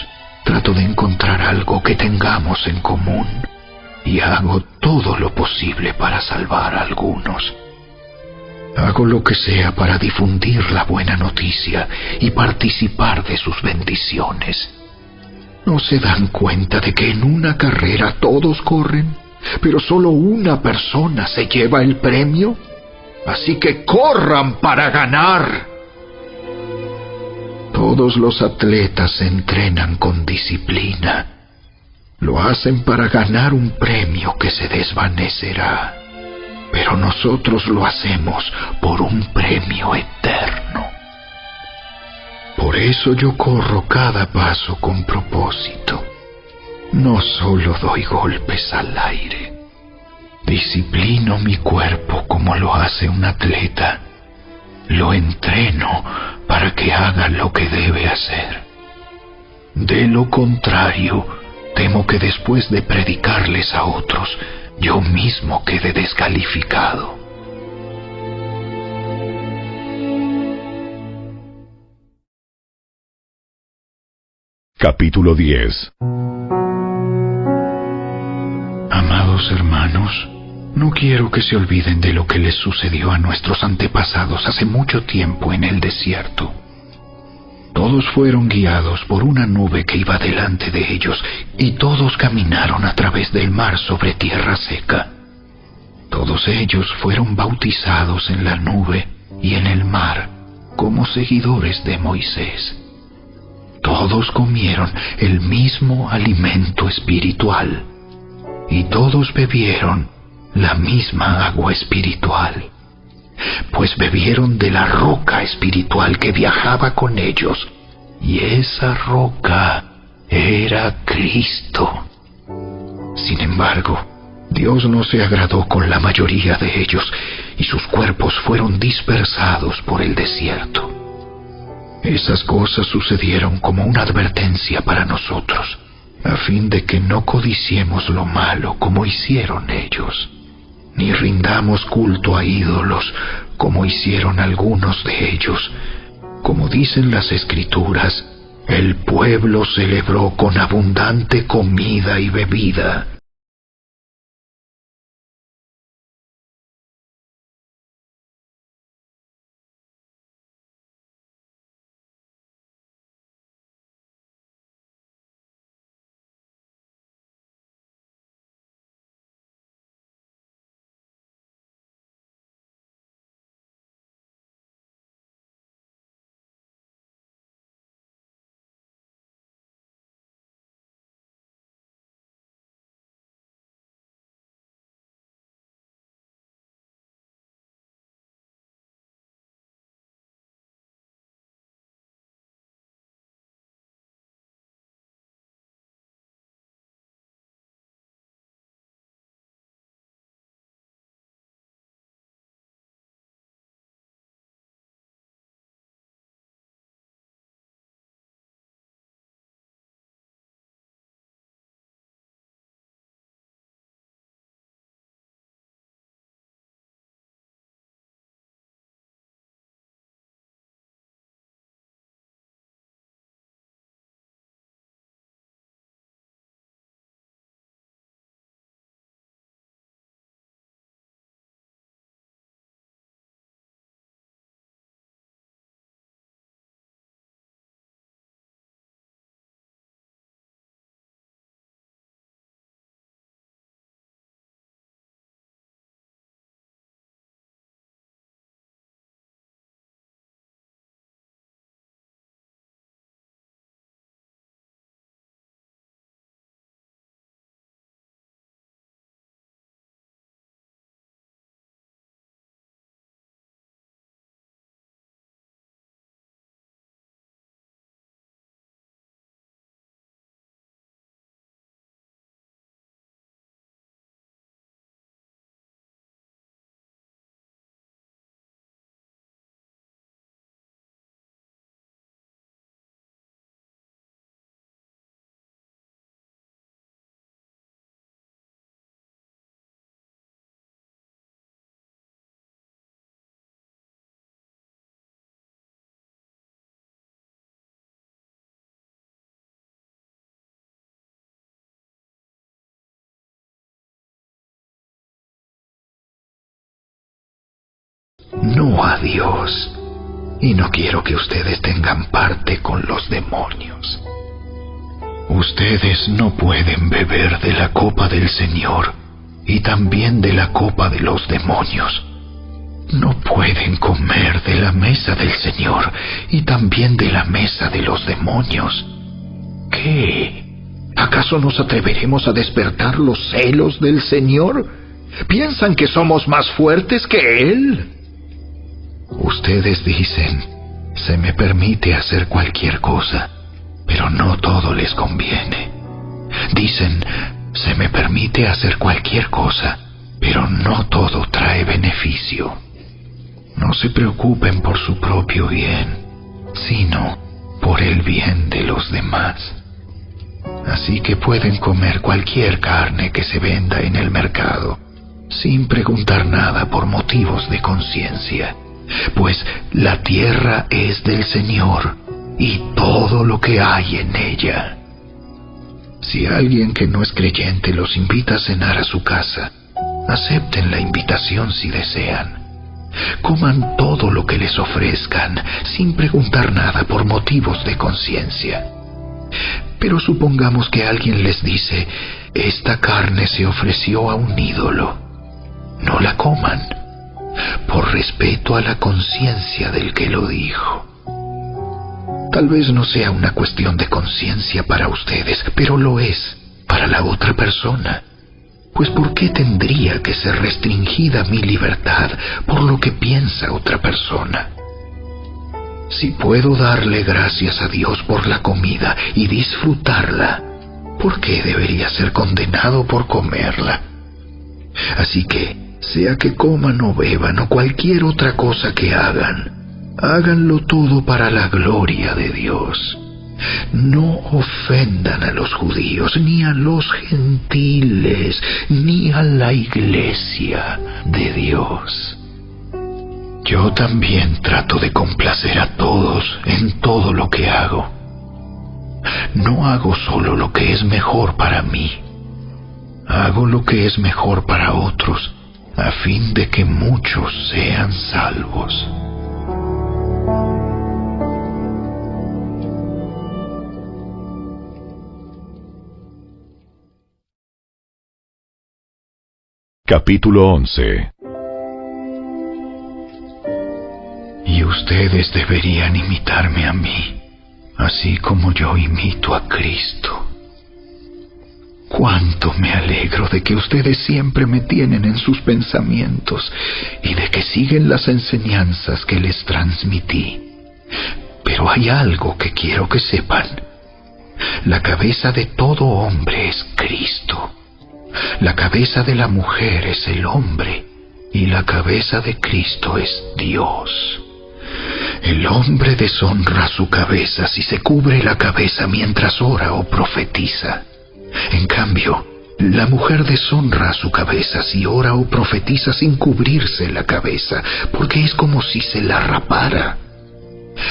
trato de encontrar algo que tengamos en común, y hago todo lo posible para salvar a algunos. Hago lo que sea para difundir la buena noticia y participar de sus bendiciones. ¿No se dan cuenta de que en una carrera todos corren, pero solo una persona se lleva el premio? Así que corran para ganar. Todos los atletas se entrenan con disciplina. Lo hacen para ganar un premio que se desvanecerá. Pero nosotros lo hacemos por un premio eterno. Por eso yo corro cada paso con propósito. No solo doy golpes al aire, disciplino mi cuerpo como lo hace un atleta. Lo entreno para que haga lo que debe hacer. De lo contrario, temo que después de predicarles a otros, yo mismo quede descalificado. Capítulo 10. Amados hermanos, no quiero que se olviden de lo que les sucedió a nuestros antepasados hace mucho tiempo en el desierto. Todos fueron guiados por una nube que iba delante de ellos, y todos caminaron a través del mar sobre tierra seca. Todos ellos fueron bautizados en la nube y en el mar como seguidores de Moisés. Todos comieron el mismo alimento espiritual, y todos bebieron la misma agua espiritual, pues bebieron de la roca espiritual que viajaba con ellos, y esa roca era Cristo. Sin embargo, Dios no se agradó con la mayoría de ellos, y sus cuerpos fueron dispersados por el desierto. Esas cosas sucedieron como una advertencia para nosotros, a fin de que no codiciemos lo malo como hicieron ellos, ni rindamos culto a ídolos como hicieron algunos de ellos. Como dicen las Escrituras, el pueblo celebró con abundante comida y bebida. No a Dios, y no quiero que ustedes tengan parte con los demonios. Ustedes no pueden beber de la copa del Señor y también de la copa de los demonios. No pueden comer de la mesa del Señor y también de la mesa de los demonios. ¿Qué? ¿Acaso nos atreveremos a despertar los celos del Señor? ¿Piensan que somos más fuertes que Él? Ustedes dicen, se me permite hacer cualquier cosa, pero no todo les conviene. Dicen, se me permite hacer cualquier cosa, pero no todo trae beneficio. No se preocupen por su propio bien, sino por el bien de los demás. Así que pueden comer cualquier carne que se venda en el mercado, sin preguntar nada por motivos de conciencia, pues la tierra es del Señor y todo lo que hay en ella. Si alguien que no es creyente los invita a cenar a su casa, acepten la invitación si desean. Coman todo lo que les ofrezcan, sin preguntar nada por motivos de conciencia. Pero supongamos que alguien les dice, esta carne se ofreció a un ídolo. No la coman, por respeto a la conciencia del que lo dijo. Tal vez no sea una cuestión de conciencia para ustedes, pero lo es para la otra persona. Pues ¿por qué tendría que ser restringida mi libertad por lo que piensa otra persona? Si puedo darle gracias a Dios por la comida y disfrutarla, ¿por qué debería ser condenado por comerla? Así que, sea que coman o beban o cualquier otra cosa que hagan, háganlo todo para la gloria de Dios. No ofendan a los judíos, ni a los gentiles, ni a la iglesia de Dios. Yo también trato de complacer a todos en todo lo que hago. No hago solo lo que es mejor para mí. Hago lo que es mejor para otros, a fin de que muchos sean salvos. Capítulo 11. Y ustedes deberían imitarme a mí, así como yo imito a Cristo. Cuánto me alegro de que ustedes siempre me tienen en sus pensamientos y de que siguen las enseñanzas que les transmití. Pero hay algo que quiero que sepan. La cabeza de todo hombre es Cristo. La cabeza de la mujer es el hombre y la cabeza de Cristo es Dios. El hombre deshonra su cabeza si se cubre la cabeza mientras ora o profetiza. En cambio, la mujer deshonra su cabeza si ora o profetiza sin cubrirse la cabeza, porque es como si se la rapara.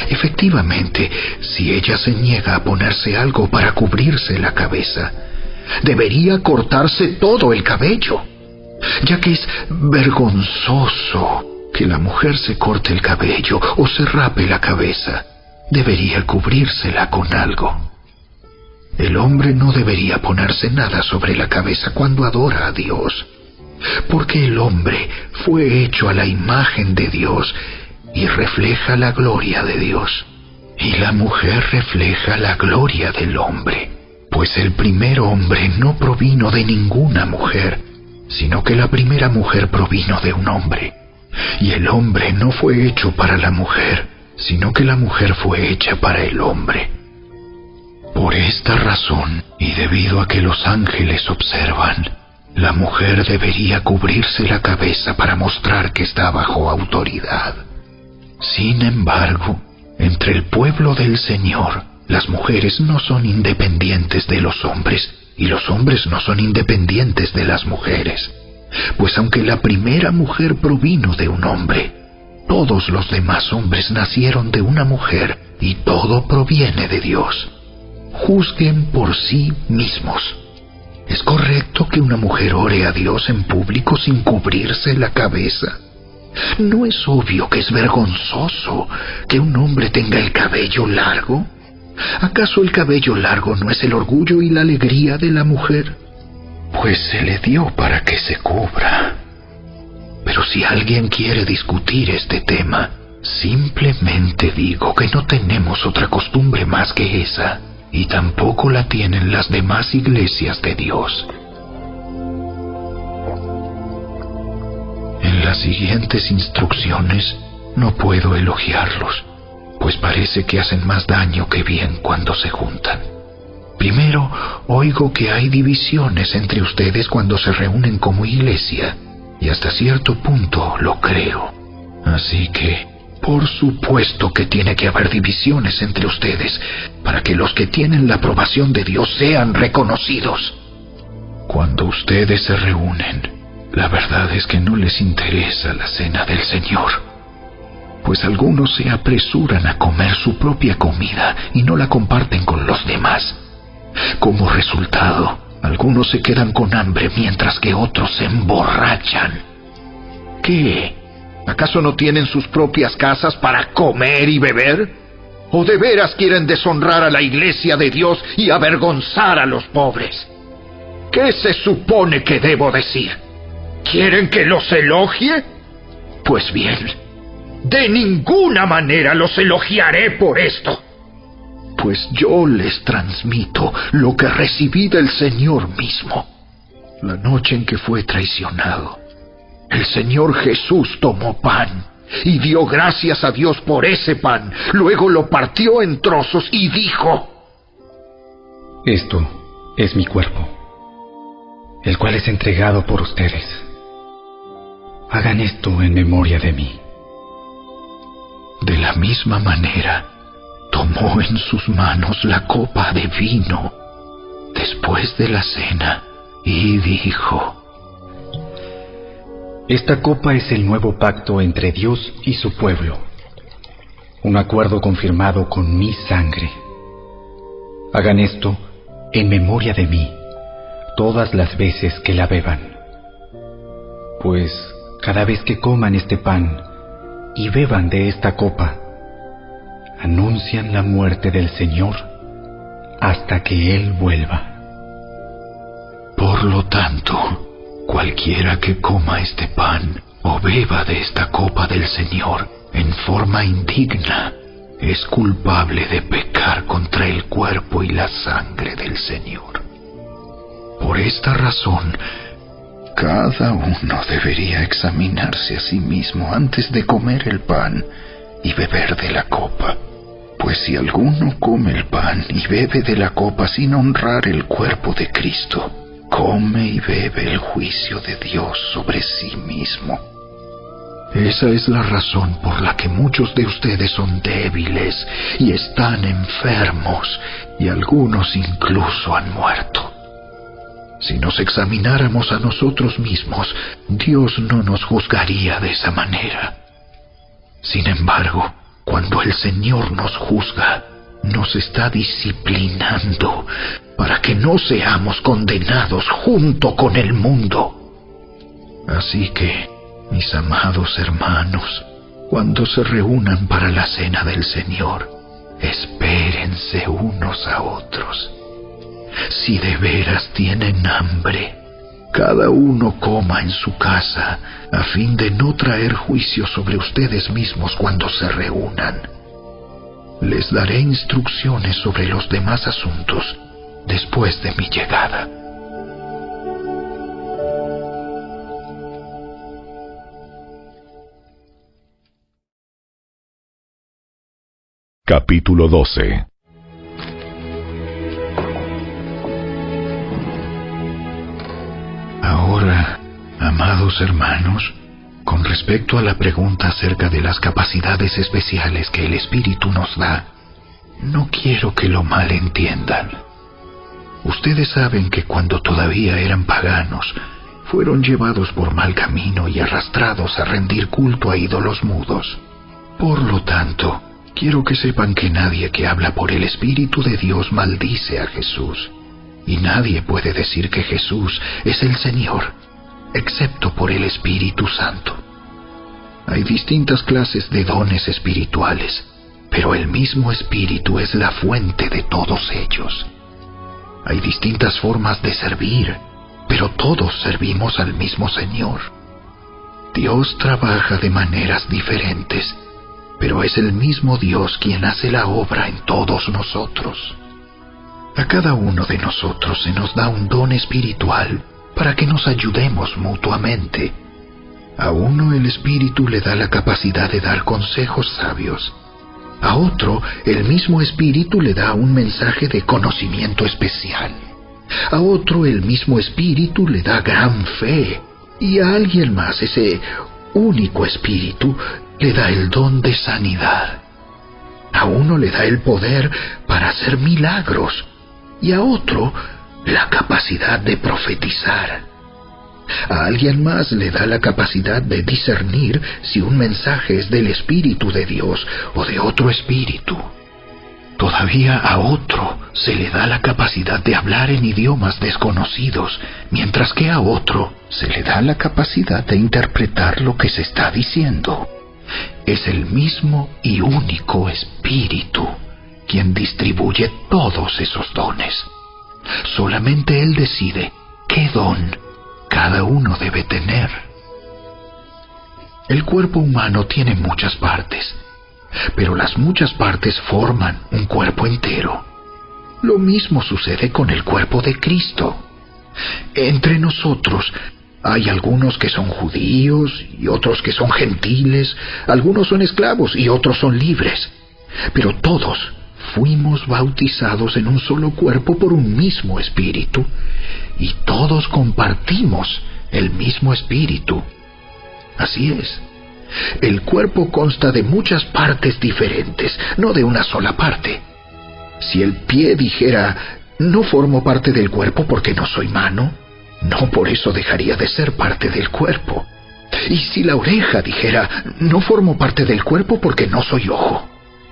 Efectivamente, si ella se niega a ponerse algo para cubrirse la cabeza, debería cortarse todo el cabello, ya que es vergonzoso que la mujer se corte el cabello o se rape la cabeza. Debería cubrírsela con algo. El hombre no debería ponerse nada sobre la cabeza cuando adora a Dios, porque el hombre fue hecho a la imagen de Dios y refleja la gloria de Dios, y la mujer refleja la gloria del hombre. Pues el primer hombre no provino de ninguna mujer, sino que la primera mujer provino de un hombre. Y el hombre no fue hecho para la mujer, sino que la mujer fue hecha para el hombre. Por esta razón, y debido a que los ángeles observan, la mujer debería cubrirse la cabeza para mostrar que está bajo autoridad. Sin embargo, entre el pueblo del Señor, las mujeres no son independientes de los hombres, y los hombres no son independientes de las mujeres. Pues aunque la primera mujer provino de un hombre, todos los demás hombres nacieron de una mujer, y todo proviene de Dios. Juzguen por sí mismos. ¿Es correcto que una mujer ore a Dios en público sin cubrirse la cabeza? ¿No es obvio que es vergonzoso que un hombre tenga el cabello largo? ¿Acaso el cabello largo no es el orgullo y la alegría de la mujer? Pues se le dio para que se cubra. Pero si alguien quiere discutir este tema, simplemente digo que no tenemos otra costumbre más que esa, y tampoco la tienen las demás iglesias de Dios. En las siguientes instrucciones no puedo elogiarlos, pues parece que hacen más daño que bien cuando se juntan. Primero, oigo que hay divisiones entre ustedes cuando se reúnen como iglesia, y hasta cierto punto lo creo. Así que, por supuesto que tiene que haber divisiones entre ustedes para que los que tienen la aprobación de Dios sean reconocidos. Cuando ustedes se reúnen, la verdad es que no les interesa la cena del Señor, pues algunos se apresuran a comer su propia comida y no la comparten con los demás. Como resultado, algunos se quedan con hambre mientras que otros se emborrachan. ¿Qué? ¿Acaso no tienen sus propias casas para comer y beber? ¿O de veras quieren deshonrar a la iglesia de Dios y avergonzar a los pobres? ¿Qué se supone que debo decir? ¿Quieren que los elogie? Pues bien, de ninguna manera los elogiaré por esto. Pues yo les transmito lo que recibí del Señor mismo. La noche en que fue traicionado, el Señor Jesús tomó pan y dio gracias a Dios por ese pan. Luego lo partió en trozos y dijo: Esto es mi cuerpo, el cual es entregado por ustedes. Hagan esto en memoria de mí. De la misma manera, tomó en sus manos la copa de vino después de la cena y dijo: Esta copa es el nuevo pacto entre Dios y su pueblo, un acuerdo confirmado con mi sangre. Hagan esto en memoria de mí todas las veces que la beban, pues cada vez que coman este pan y beban de esta copa, anuncian la muerte del Señor hasta que Él vuelva. Por lo tanto, cualquiera que coma este pan o beba de esta copa del Señor en forma indigna es culpable de pecar contra el cuerpo y la sangre del Señor. Por esta razón, cada uno debería examinarse a sí mismo antes de comer el pan y beber de la copa. Pues si alguno come el pan y bebe de la copa sin honrar el cuerpo de Cristo, come y bebe el juicio de Dios sobre sí mismo. Esa es la razón por la que muchos de ustedes son débiles y están enfermos, y algunos incluso han muerto. Si nos examináramos a nosotros mismos, Dios no nos juzgaría de esa manera. Sin embargo, cuando el Señor nos juzga, nos está disciplinando para que no seamos condenados junto con el mundo. Así que, mis amados hermanos, cuando se reúnan para la cena del Señor, espérense unos a otros. Si de veras tienen hambre, cada uno coma en su casa, a fin de no traer juicio sobre ustedes mismos cuando se reúnan. Les daré instrucciones sobre los demás asuntos después de mi llegada. Capítulo 12. Ahora, amados hermanos, con respecto a la pregunta acerca de las capacidades especiales que el Espíritu nos da, no quiero que lo malentiendan. Ustedes saben que cuando todavía eran paganos, fueron llevados por mal camino y arrastrados a rendir culto a ídolos mudos. Por lo tanto, quiero que sepan que nadie que habla por el Espíritu de Dios maldice a Jesús. Y nadie puede decir que Jesús es el Señor, excepto por el Espíritu Santo. Hay distintas clases de dones espirituales, pero el mismo Espíritu es la fuente de todos ellos. Hay distintas formas de servir, pero todos servimos al mismo Señor. Dios trabaja de maneras diferentes, pero es el mismo Dios quien hace la obra en todos nosotros. A cada uno de nosotros se nos da un don espiritual para que nos ayudemos mutuamente. A uno el Espíritu le da la capacidad de dar consejos sabios, A otro, el mismo Espíritu le da un mensaje de conocimiento especial. A otro, el mismo Espíritu le da gran fe. Y a alguien más, ese único Espíritu, le da el don de sanidad. A uno le da el poder para hacer milagros. Y a otro, la capacidad de profetizar. A alguien más le da la capacidad de discernir si un mensaje es del Espíritu de Dios o de otro espíritu. Todavía a otro se le da la capacidad de hablar en idiomas desconocidos, mientras que a otro se le da la capacidad de interpretar lo que se está diciendo. Es el mismo y único Espíritu quien distribuye todos esos dones. Solamente Él decide qué don cada uno debe tener. El cuerpo humano tiene muchas partes, pero las muchas partes forman un cuerpo entero. Lo mismo sucede con el cuerpo de Cristo. Entre nosotros hay algunos que son judíos y otros que son gentiles, algunos son esclavos y otros son libres, pero todos fuimos bautizados en un solo cuerpo por un mismo Espíritu, y todos compartimos el mismo Espíritu. Así es. El cuerpo consta de muchas partes diferentes, no de una sola parte. Si el pie dijera, no formo parte del cuerpo porque no soy mano, no por eso dejaría de ser parte del cuerpo. Y si la oreja dijera, no formo parte del cuerpo porque no soy ojo,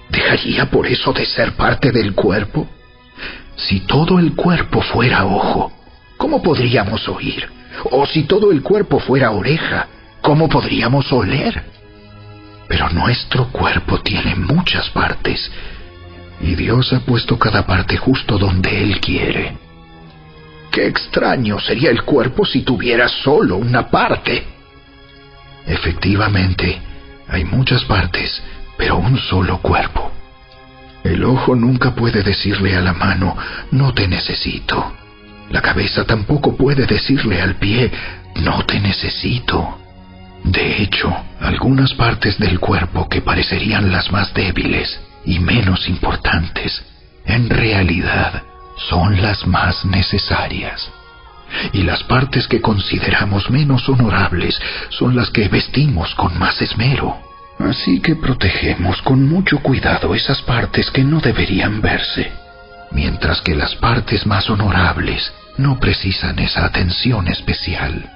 ¿dejaría por eso de ser parte del cuerpo? Si todo el cuerpo fuera ojo, ¿cómo podríamos oír? O si todo el cuerpo fuera oreja, ¿cómo podríamos oler? Pero nuestro cuerpo tiene muchas partes, y Dios ha puesto cada parte justo donde Él quiere. Qué extraño sería el cuerpo si tuviera solo una parte. Efectivamente, hay muchas partes, pero un solo cuerpo. El ojo nunca puede decirle a la mano, no te necesito. La cabeza tampoco puede decirle al pie, no te necesito. De hecho, algunas partes del cuerpo que parecerían las más débiles y menos importantes, en realidad son las más necesarias. Y las partes que consideramos menos honorables son las que vestimos con más esmero. Así que protegemos con mucho cuidado esas partes que no deberían verse, mientras que las partes más honorables no precisan esa atención especial.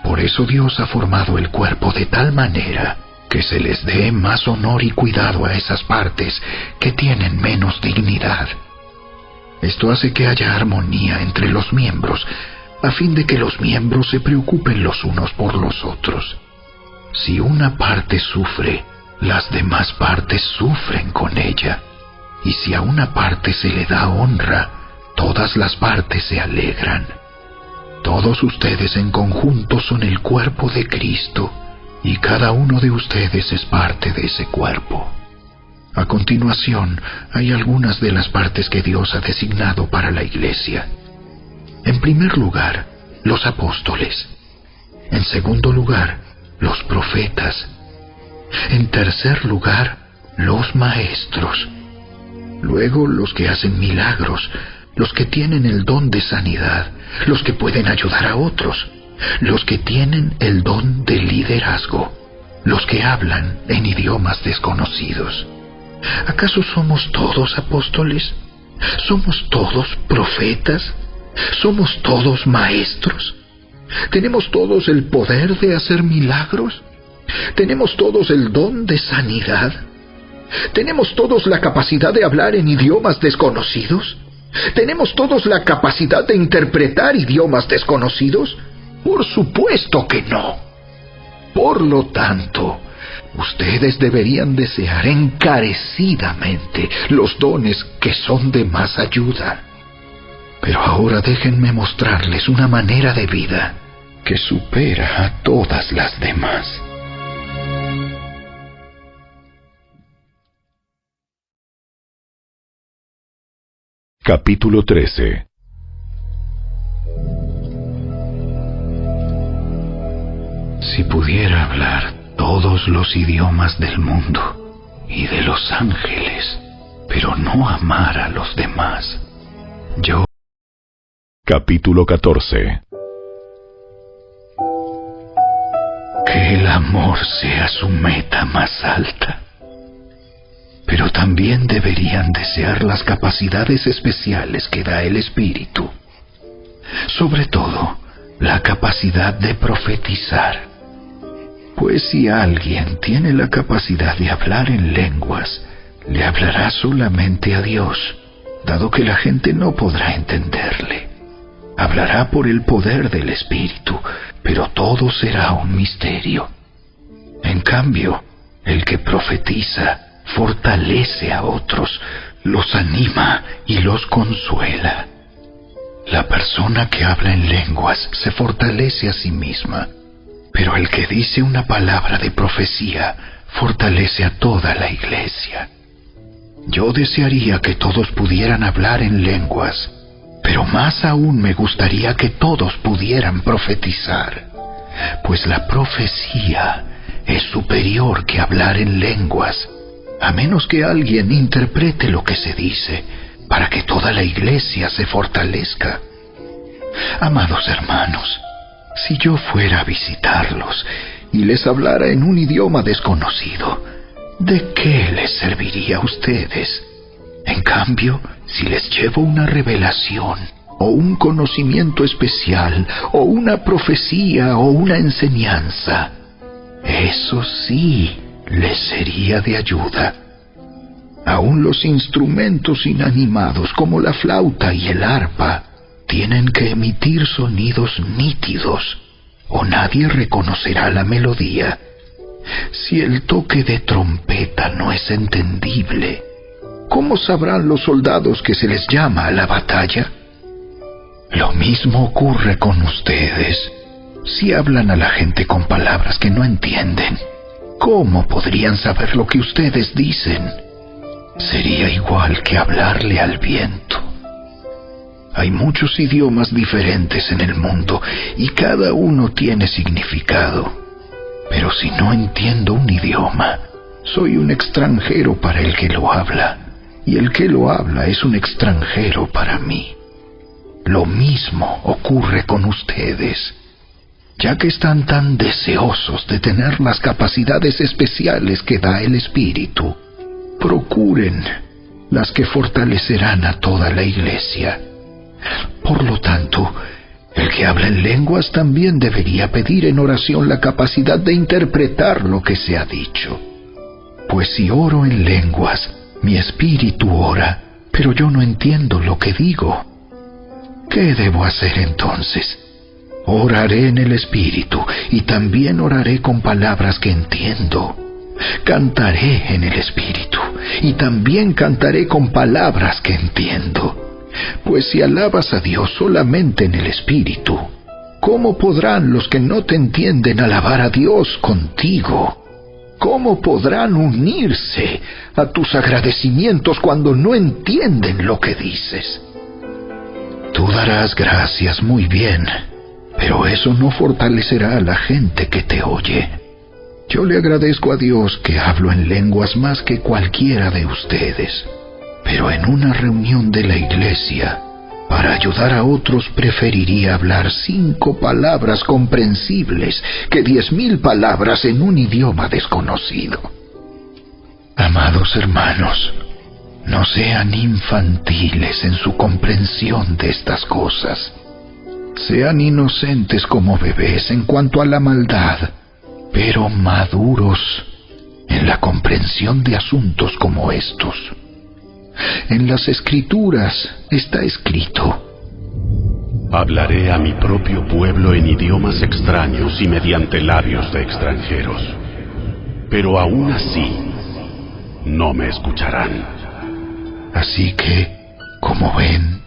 Por eso Dios ha formado el cuerpo de tal manera que se les dé más honor y cuidado a esas partes que tienen menos dignidad. Esto hace que haya armonía entre los miembros, a fin de que los miembros se preocupen los unos por los otros. Si una parte sufre, las demás partes sufren con ella. Y si a una parte se le da honra, todas las partes se alegran. Todos ustedes en conjunto son el cuerpo de Cristo, y cada uno de ustedes es parte de ese cuerpo. A continuación, hay algunas de las partes que Dios ha designado para la Iglesia. En primer lugar, los apóstoles. En segundo lugar, los profetas. En tercer lugar, los maestros. Luego, los que hacen milagros, los que tienen el don de sanidad, los que pueden ayudar a otros, los que tienen el don de liderazgo, los que hablan en idiomas desconocidos. ¿Acaso somos todos apóstoles? ¿Somos todos profetas? ¿Somos todos maestros? ¿Tenemos todos el poder de hacer milagros? ¿Tenemos todos el don de sanidad? ¿Tenemos todos la capacidad de hablar en idiomas desconocidos? ¿Tenemos todos la capacidad de interpretar idiomas desconocidos? Por supuesto que no. Por lo tanto, ustedes deberían desear encarecidamente los dones que son de más ayuda. Pero ahora déjenme mostrarles una manera de vida que supera a todas las demás. Capítulo 13. Si pudiera hablar todos los idiomas del mundo y de los ángeles, pero no amar a los demás. Yo... Capítulo 14. Que el amor sea su meta más alta. Pero también deberían desear las capacidades especiales que da el Espíritu. Sobre todo, la capacidad de profetizar. Pues si alguien tiene la capacidad de hablar en lenguas, le hablará solamente a Dios, dado que la gente no podrá entenderle. Hablará por el poder del Espíritu, pero todo será un misterio. En cambio, el que profetiza fortalece a otros, los anima y los consuela. La persona que habla en lenguas se fortalece a sí misma, pero el que dice una palabra de profecía fortalece a toda la iglesia. Yo desearía que todos pudieran hablar en lenguas, pero más aún me gustaría que todos pudieran profetizar, pues la profecía es superior que hablar en lenguas, a menos que alguien interprete lo que se dice, para que toda la iglesia se fortalezca. Amados hermanos, si yo fuera a visitarlos y les hablara en un idioma desconocido, ¿de qué les serviría a ustedes? En cambio, si les llevo una revelación, o un conocimiento especial, o una profecía, o una enseñanza, eso sí les sería de ayuda. Aún los instrumentos inanimados como la flauta y el arpa tienen que emitir sonidos nítidos, o nadie reconocerá la melodía. Si el toque de trompeta no es entendible, ¿cómo sabrán los soldados que se les llama a la batalla? Lo mismo ocurre con ustedes. Si hablan a la gente con palabras que no entienden, ¿cómo podrían saber lo que ustedes dicen? Sería igual que hablarle al viento. Hay muchos idiomas diferentes en el mundo y cada uno tiene significado. Pero si no entiendo un idioma, soy un extranjero para el que lo habla, y el que lo habla es un extranjero para mí. Lo mismo ocurre con ustedes. Ya que están tan deseosos de tener las capacidades especiales que da el Espíritu, procuren las que fortalecerán a toda la iglesia. Por lo tanto, el que habla en lenguas también debería pedir en oración la capacidad de interpretar lo que se ha dicho. Pues si oro en lenguas, mi espíritu ora, pero yo no entiendo lo que digo. ¿Qué debo hacer entonces? Oraré en el espíritu y también oraré con palabras que entiendo. Cantaré en el espíritu y también cantaré con palabras que entiendo. Pues si alabas a Dios solamente en el espíritu, ¿cómo podrán los que no te entienden alabar a Dios contigo? ¿Cómo podrán unirse a tus agradecimientos cuando no entienden lo que dices? Tú darás gracias muy bien, pero eso no fortalecerá a la gente que te oye. Yo le agradezco a Dios que hablo en lenguas más que cualquiera de ustedes, pero en una reunión de la iglesia, para ayudar a otros preferiría hablar 5 palabras comprensibles que 10,000 palabras en un idioma desconocido. Amados hermanos, no sean infantiles en su comprensión de estas cosas. Sean inocentes como bebés en cuanto a la maldad, pero maduros en la comprensión de asuntos como estos. En las Escrituras está escrito: hablaré a mi propio pueblo en idiomas extraños y mediante labios de extranjeros, pero aún así no me escucharán. Así que, como ven,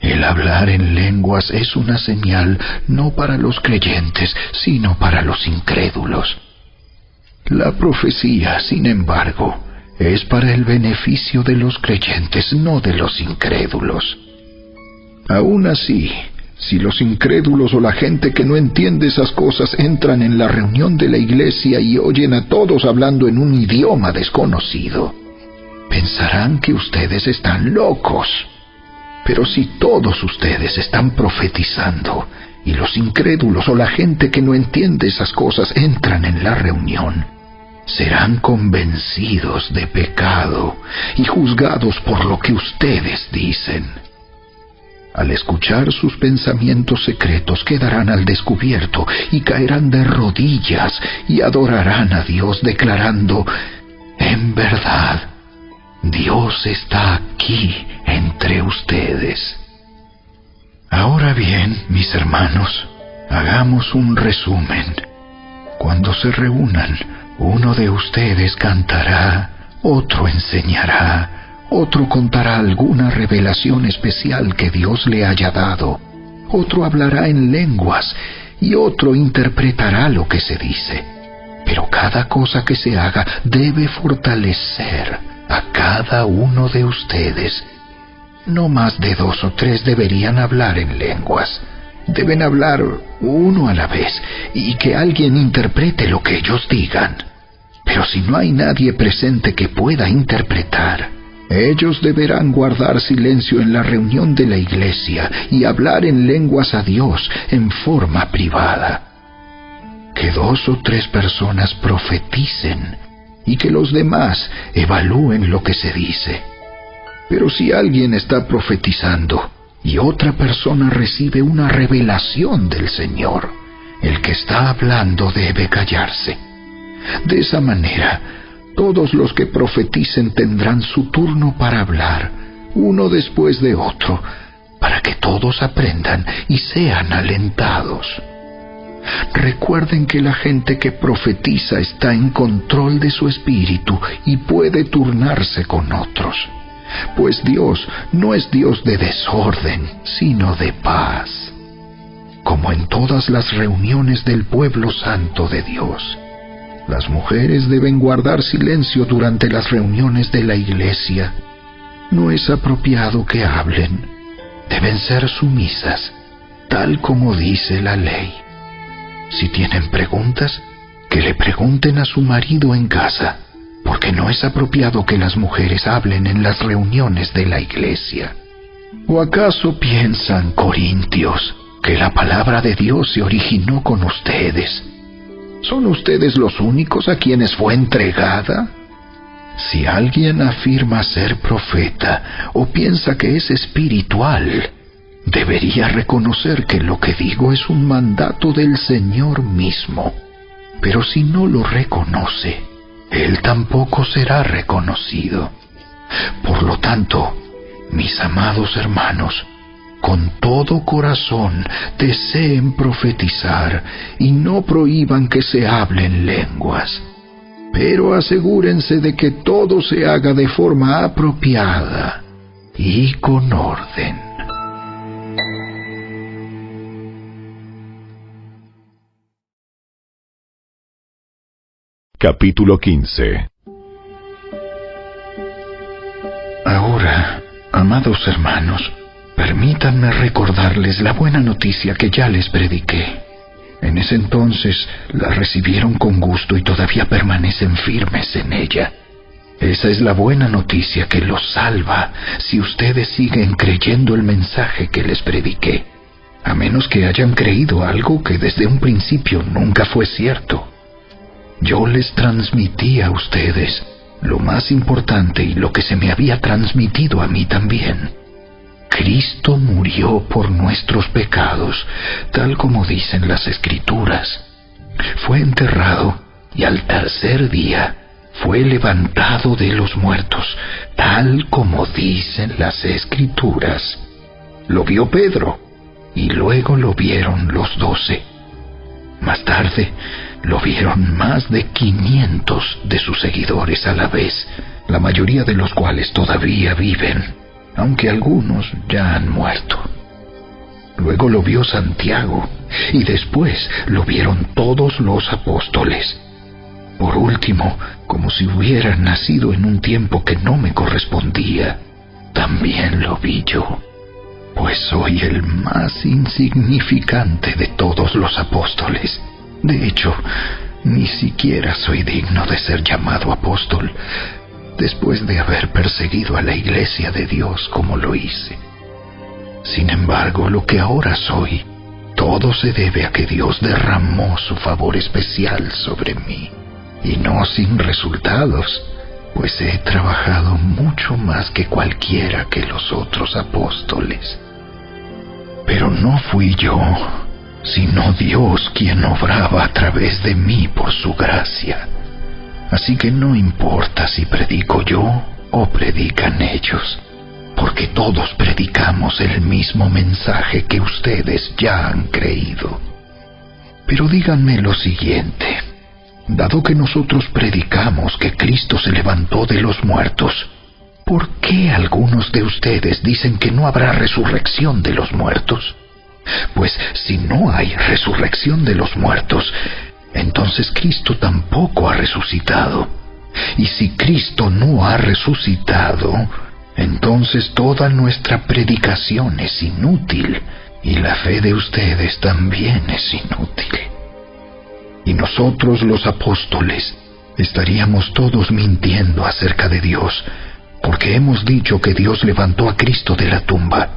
el hablar en lenguas es una señal no para los creyentes, sino para los incrédulos. La profecía, sin embargo, es para el beneficio de los creyentes, no de los incrédulos. Aún así, Si los incrédulos o la gente que no entiende esas cosas entran en la reunión de la iglesia y oyen a todos hablando en un idioma desconocido, pensarán que ustedes están locos. Pero si todos ustedes están profetizando y los incrédulos o la gente que no entiende esas cosas entran en la reunión, serán convencidos de pecado y juzgados por lo que ustedes dicen. Al escuchar sus pensamientos secretos quedarán al descubierto y caerán de rodillas y adorarán a Dios declarando: en verdad, Dios está aquí entre ustedes. Ahora bien, mis hermanos, hagamos un resumen. Cuando se reúnan, uno de ustedes cantará, otro enseñará, otro contará alguna revelación especial que Dios le haya dado, otro hablará en lenguas y otro interpretará lo que se dice. Pero cada cosa que se haga debe fortalecer a cada uno de ustedes. No más de 2 o 3 deberían hablar en lenguas. Deben hablar uno a la vez y que alguien interprete lo que ellos digan. Pero si no hay nadie presente que pueda interpretar, ellos deberán guardar silencio en la reunión de la iglesia y hablar en lenguas a Dios en forma privada. Que 2 o 3 personas profeticen y que los demás evalúen lo que se dice. Pero si alguien está profetizando y otra persona recibe una revelación del Señor, el que está hablando debe callarse. De esa manera, todos los que profeticen tendrán su turno para hablar, uno después de otro, para que todos aprendan y sean alentados. Recuerden que la gente que profetiza está en control de su espíritu y puede turnarse con otros, pues Dios no es Dios de desorden, sino de paz. Como en todas las reuniones del pueblo santo de Dios, las mujeres deben guardar silencio durante las reuniones de la iglesia. No es apropiado que hablen. Deben ser sumisas, tal como dice la ley. Si tienen preguntas, que le pregunten a su marido en casa, porque no es apropiado que las mujeres hablen en las reuniones de la iglesia. ¿O acaso piensan, corintios, que la palabra de Dios se originó con ustedes? ¿Son ustedes los únicos a quienes fue entregada? Si alguien afirma ser profeta o piensa que es espiritual, debería reconocer que lo que digo es un mandato del Señor mismo. Pero si no lo reconoce, Él tampoco será reconocido. Por lo tanto, mis amados hermanos, con todo corazón deseen profetizar y no prohíban que se hablen lenguas. Pero asegúrense de que todo se haga de forma apropiada y con orden. Capítulo 15. Ahora, amados hermanos, permítanme recordarles la buena noticia que ya les prediqué. En ese entonces la recibieron con gusto y todavía permanecen firmes en ella. Esa es la buena noticia que los salva si ustedes siguen creyendo el mensaje que les prediqué, a menos que hayan creído algo que desde un principio nunca fue cierto. Yo les transmití a ustedes lo más importante y lo que se me había transmitido a mí también. Cristo murió por nuestros pecados, tal como dicen las Escrituras. Fue enterrado y al tercer día fue levantado de los muertos, tal como dicen las Escrituras. Lo vio Pedro y luego lo vieron los 12. Más tarde lo vieron más de 500 de sus seguidores a la vez, la mayoría de los cuales todavía viven, aunque algunos ya han muerto. Luego lo vio Santiago, y después lo vieron todos los apóstoles. Por último, como si hubiera nacido en un tiempo que no me correspondía, también lo vi yo. pues soy el más insignificante de todos los apóstoles. De hecho, ni siquiera soy digno de ser llamado apóstol, después de haber perseguido a la Iglesia de Dios como lo hice. Sin embargo, lo que ahora soy, todo se debe a que Dios derramó su favor especial sobre mí, y no sin resultados, pues he trabajado mucho más que cualquiera que los otros apóstoles. Pero no fui yo, sino Dios quien obraba a través de mí por su gracia. Así que no importa si predico yo o predican ellos, porque todos predicamos el mismo mensaje que ustedes ya han creído. Pero díganme lo siguiente: dado que nosotros predicamos que Cristo se levantó de los muertos, ¿por qué algunos de ustedes dicen que no habrá resurrección de los muertos? Pues si no hay resurrección de los muertos, entonces Cristo tampoco ha resucitado. Y si Cristo no ha resucitado, entonces toda nuestra predicación es inútil, y la fe de ustedes también es inútil. Y nosotros los apóstoles estaríamos todos mintiendo acerca de Dios, porque hemos dicho que Dios levantó a Cristo de la tumba.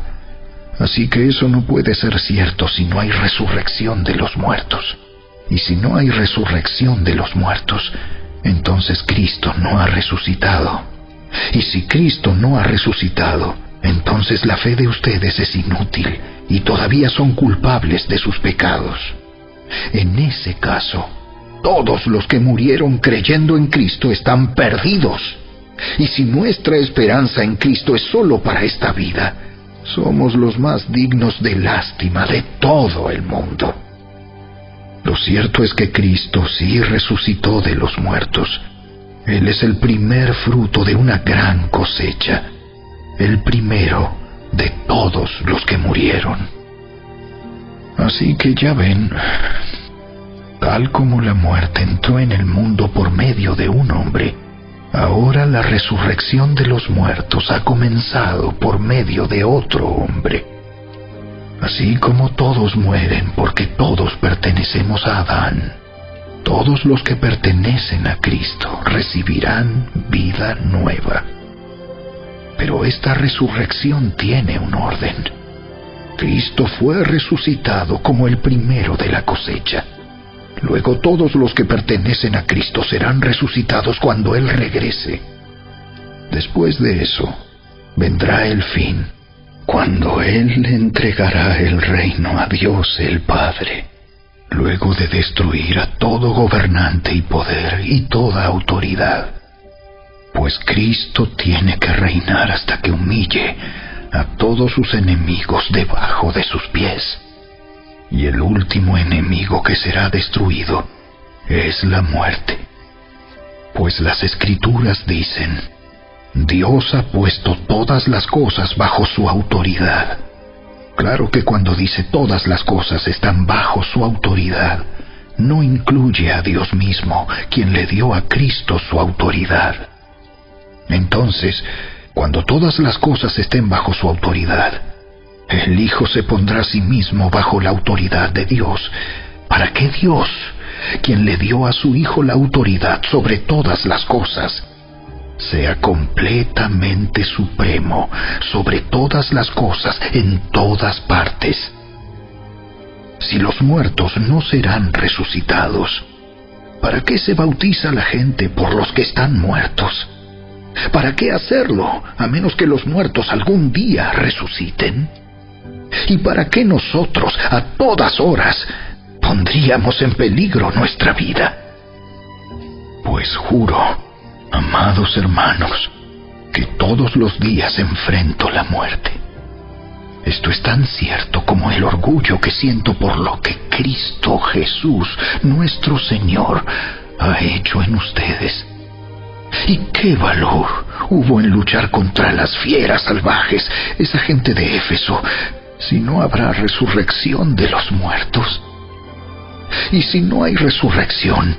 Así que eso no puede ser cierto si no hay resurrección de los muertos. Y si no hay resurrección de los muertos, entonces Cristo no ha resucitado. Y si Cristo no ha resucitado, entonces la fe de ustedes es inútil y todavía son culpables de sus pecados. En ese caso, todos los que murieron creyendo en Cristo están perdidos. Y si nuestra esperanza en Cristo es solo para esta vida, somos los más dignos de lástima de todo el mundo. Lo cierto es que Cristo sí resucitó de los muertos. Él es el primer fruto de una gran cosecha, el primero de todos los que murieron. Así que ya ven, tal como la muerte entró en el mundo por medio de un hombre, ahora la resurrección de los muertos ha comenzado por medio de otro hombre. Así como todos mueren porque todos pertenecemos a Adán, todos los que pertenecen a Cristo recibirán vida nueva. Pero esta resurrección tiene un orden. Cristo fue resucitado como el primero de la cosecha. Luego todos los que pertenecen a Cristo serán resucitados cuando Él regrese. Después de eso, vendrá el fin, cuando Él le entregará el reino a Dios el Padre, luego de destruir a todo gobernante y poder y toda autoridad. Pues Cristo tiene que reinar hasta que humille a todos sus enemigos debajo de sus pies. Y el último enemigo que será destruido es la muerte. Pues las Escrituras dicen: Dios ha puesto todas las cosas bajo su autoridad. Claro que cuando dice todas las cosas están bajo su autoridad, no incluye a Dios mismo, quien le dio a Cristo su autoridad. Entonces, cuando todas las cosas estén bajo su autoridad, el Hijo se pondrá a sí mismo bajo la autoridad de Dios, para que Dios, quien le dio a su Hijo la autoridad sobre todas las cosas, sea completamente supremo sobre todas las cosas en todas partes. Si los muertos no serán resucitados, ¿para qué se bautiza la gente por los que están muertos? ¿Para qué hacerlo, a menos que los muertos algún día resuciten? ¿Y para qué nosotros, a todas horas, pondríamos en peligro nuestra vida? Pues juro, amados hermanos, que todos los días enfrento la muerte. Esto es tan cierto como el orgullo que siento por lo que Cristo Jesús, nuestro Señor, ha hecho en ustedes. ¿Y qué valor hubo en luchar contra las fieras salvajes, esa gente de Éfeso, si no habrá resurrección de los muertos? Y si no hay resurrección,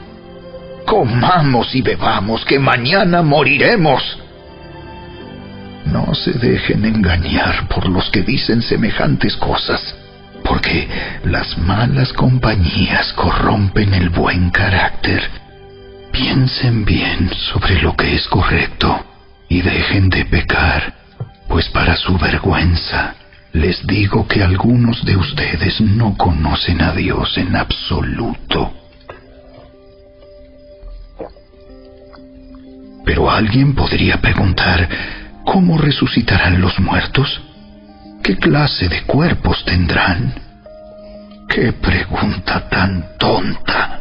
comamos y bebamos, que mañana moriremos. No se dejen engañar por los que dicen semejantes cosas, porque las malas compañías corrompen el buen carácter. Piensen bien sobre lo que es correcto y dejen de pecar, pues para su vergüenza les digo que algunos de ustedes no conocen a Dios en absoluto. Pero alguien podría preguntar, ¿cómo resucitarán los muertos? ¿Qué clase de cuerpos tendrán? ¡Qué pregunta tan tonta!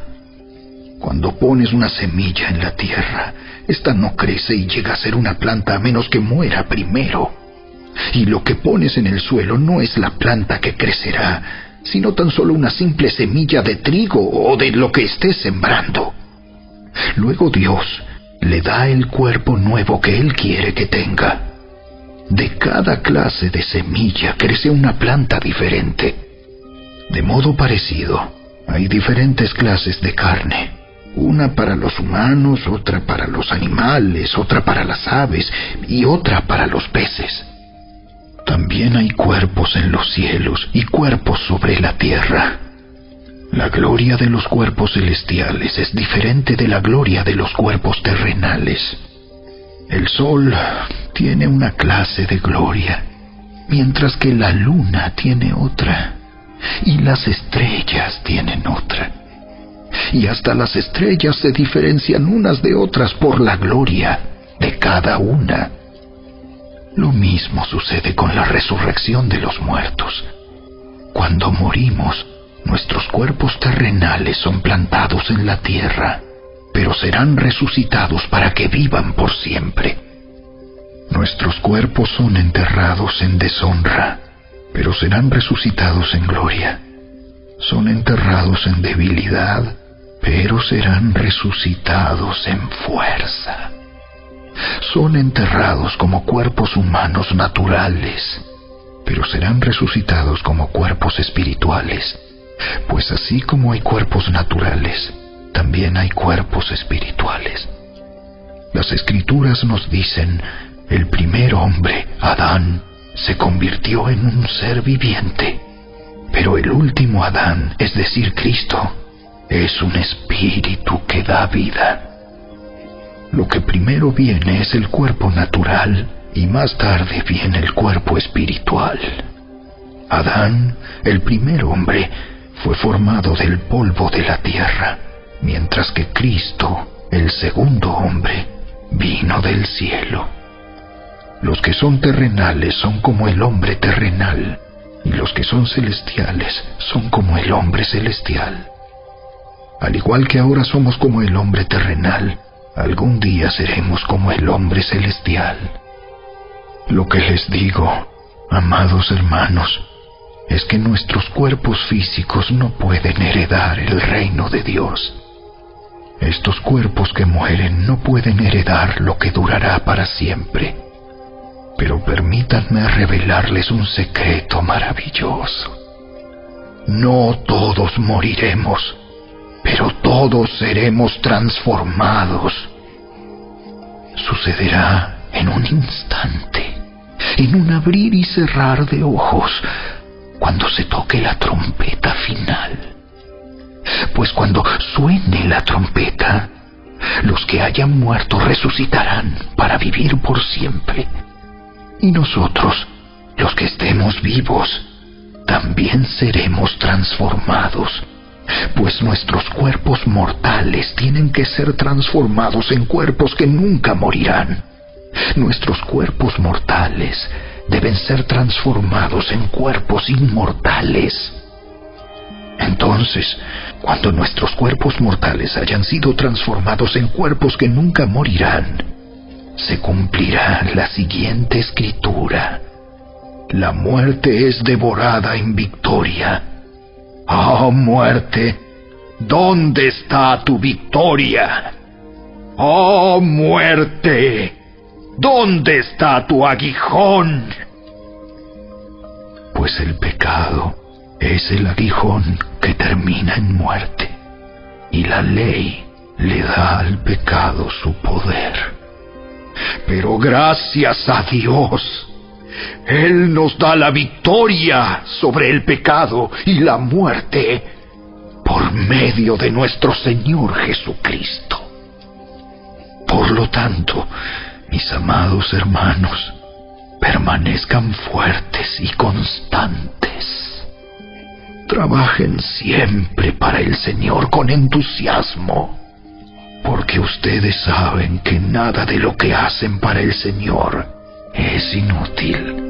Cuando pones una semilla en la tierra, esta no crece y llega a ser una planta a menos que muera primero. Y lo que pones en el suelo no es la planta que crecerá, sino tan solo una simple semilla de trigo o de lo que estés sembrando. Luego Dios le da el cuerpo nuevo que Él quiere que tenga. De cada clase de semilla crece una planta diferente. De modo parecido, hay diferentes clases de carne. Una para los humanos, otra para los animales, otra para las aves y otra para los peces. También hay cuerpos en los cielos y cuerpos sobre la tierra. La gloria de los cuerpos celestiales es diferente de la gloria de los cuerpos terrenales. El sol tiene una clase de gloria, mientras que la luna tiene otra, y las estrellas tienen otra. Y hasta las estrellas se diferencian unas de otras por la gloria de cada una. Lo mismo sucede con la resurrección de los muertos. Cuando morimos, nuestros cuerpos terrenales son plantados en la tierra, pero serán resucitados para que vivan por siempre. Nuestros cuerpos son enterrados en deshonra, pero serán resucitados en gloria. Son enterrados en debilidad, pero serán resucitados en fuerza. Son enterrados como cuerpos humanos naturales, pero serán resucitados como cuerpos espirituales, pues así como hay cuerpos naturales, también hay cuerpos espirituales. Las Escrituras nos dicen, el primer hombre, Adán, se convirtió en un ser viviente, pero el último Adán, es decir, Cristo, es un espíritu que da vida. Lo que primero viene es el cuerpo natural y más tarde viene el cuerpo espiritual. Adán, el primer hombre, fue formado del polvo de la tierra, mientras que Cristo, el segundo hombre, vino del cielo. Los que son terrenales son como el hombre terrenal, y los que son celestiales son como el hombre celestial. Al igual que ahora somos como el hombre terrenal, algún día seremos como el hombre celestial. Lo que les digo, amados hermanos, es que nuestros cuerpos físicos no pueden heredar el reino de Dios. Estos cuerpos que mueren no pueden heredar lo que durará para siempre. Pero permítanme revelarles un secreto maravilloso. No todos moriremos, pero todos seremos transformados. Sucederá en un instante, en un abrir y cerrar de ojos, cuando se toque la trompeta final. Pues cuando suene la trompeta, los que hayan muerto resucitarán para vivir por siempre. Y nosotros, los que estemos vivos, también seremos transformados, pues nuestros cuerpos mortales tienen que ser transformados en cuerpos que nunca morirán. Nuestros cuerpos mortales deben ser transformados en cuerpos inmortales. Entonces, cuando nuestros cuerpos mortales hayan sido transformados en cuerpos que nunca morirán, se cumplirá la siguiente escritura: la muerte es devorada en victoria. ¡Oh, muerte! ¿Dónde está tu victoria? ¡Oh, muerte! ¿Dónde está tu aguijón? Pues el pecado es el aguijón que termina en muerte, y la ley le da al pecado su poder. Pero gracias a Dios, Él nos da la victoria sobre el pecado y la muerte por medio de nuestro Señor Jesucristo. Por lo tanto, mis amados hermanos, permanezcan fuertes y constantes. Trabajen siempre para el Señor con entusiasmo, porque ustedes saben que nada de lo que hacen para el Señor es inútil.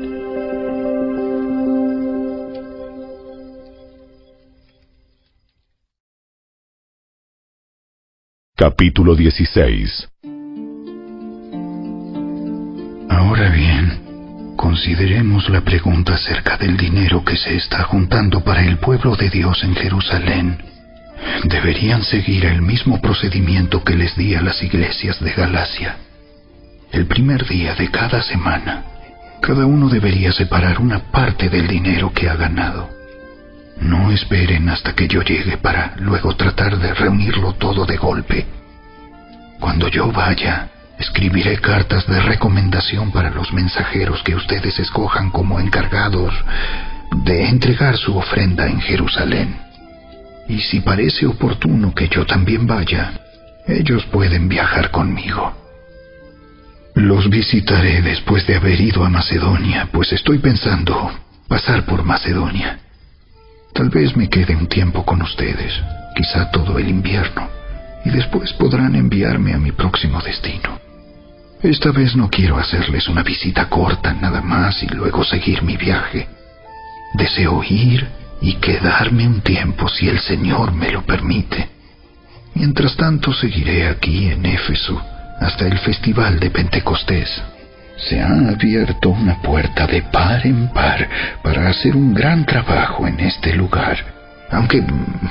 Capítulo 16. Ahora bien, consideremos la pregunta acerca del dinero que se está juntando para el pueblo de Dios en Jerusalén. Deberían seguir el mismo procedimiento que les di a las iglesias de Galacia. El primer día de cada semana, cada uno debería separar una parte del dinero que ha ganado. No esperen hasta que yo llegue para luego tratar de reunirlo todo de golpe. Cuando yo vaya, escribiré cartas de recomendación para los mensajeros que ustedes escojan como encargados de entregar su ofrenda en Jerusalén. Y si parece oportuno que yo también vaya, ellos pueden viajar conmigo. Los visitaré después de haber ido a Macedonia, pues estoy pensando pasar por Macedonia. Tal vez me quede un tiempo con ustedes, quizá todo el invierno, y después podrán enviarme a mi próximo destino. Esta vez no quiero hacerles una visita corta nada más y luego seguir mi viaje. Deseo ir y quedarme un tiempo si el Señor me lo permite. Mientras tanto seguiré aquí en Éfeso hasta el festival de Pentecostés. Se ha abierto una puerta de par en par para hacer un gran trabajo en este lugar, aunque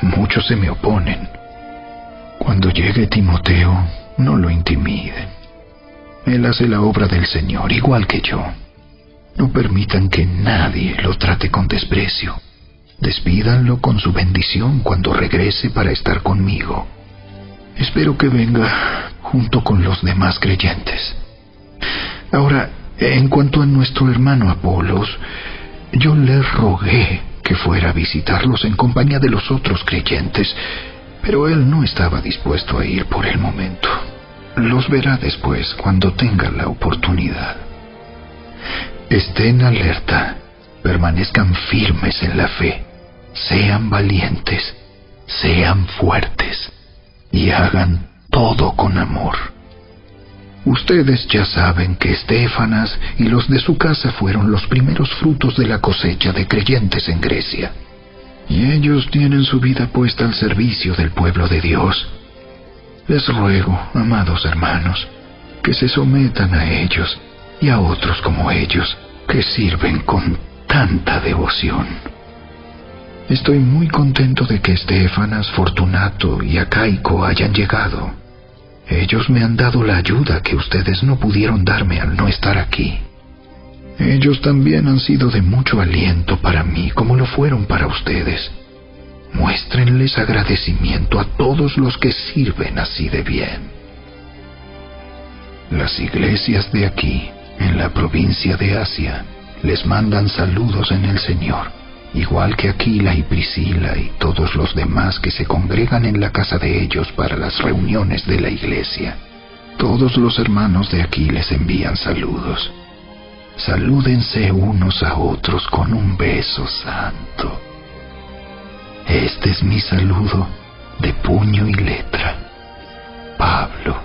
muchos se me oponen. Cuando llegue Timoteo, no lo intimiden. Él hace la obra del Señor igual que yo. No permitan que nadie lo trate con desprecio. Despídanlo con su bendición cuando regrese para estar conmigo. Espero que venga junto con los demás creyentes. Ahora, en cuanto a nuestro hermano Apolos, yo le rogué que fuera a visitarlos en compañía de los otros creyentes, pero él no estaba dispuesto a ir por el momento. Los verá después cuando tenga la oportunidad. Estén alerta, permanezcan firmes en la fe, sean valientes, sean fuertes y hagan todo con amor. Ustedes ya saben que Estéfanas y los de su casa fueron los primeros frutos de la cosecha de creyentes en Grecia, y ellos tienen su vida puesta al servicio del pueblo de Dios. Les ruego, amados hermanos, que se sometan a ellos y a otros como ellos, que sirven con tanta devoción. Estoy muy contento de que Estéfanas, Fortunato y Acaico hayan llegado. Ellos me han dado la ayuda que ustedes no pudieron darme al no estar aquí. Ellos también han sido de mucho aliento para mí, como lo fueron para ustedes. Muéstrenles agradecimiento a todos los que sirven así de bien. Las iglesias de aquí, en la provincia de Asia, les mandan saludos en el Señor, igual que Aquila y Priscila y todos los demás que se congregan en la casa de ellos para las reuniones de la iglesia. Todos los hermanos de aquí les envían saludos. Salúdense unos a otros con un beso santo. Este es mi saludo de puño y letra. Pablo.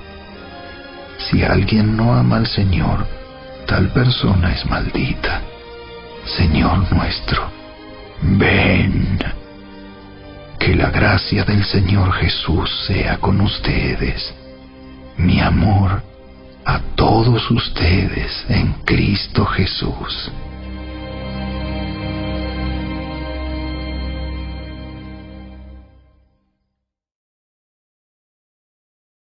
Si alguien no ama al Señor, tal persona es maldita. Señor nuestro, ven. Que la gracia del Señor Jesús sea con ustedes. Mi amor a todos ustedes en Cristo Jesús.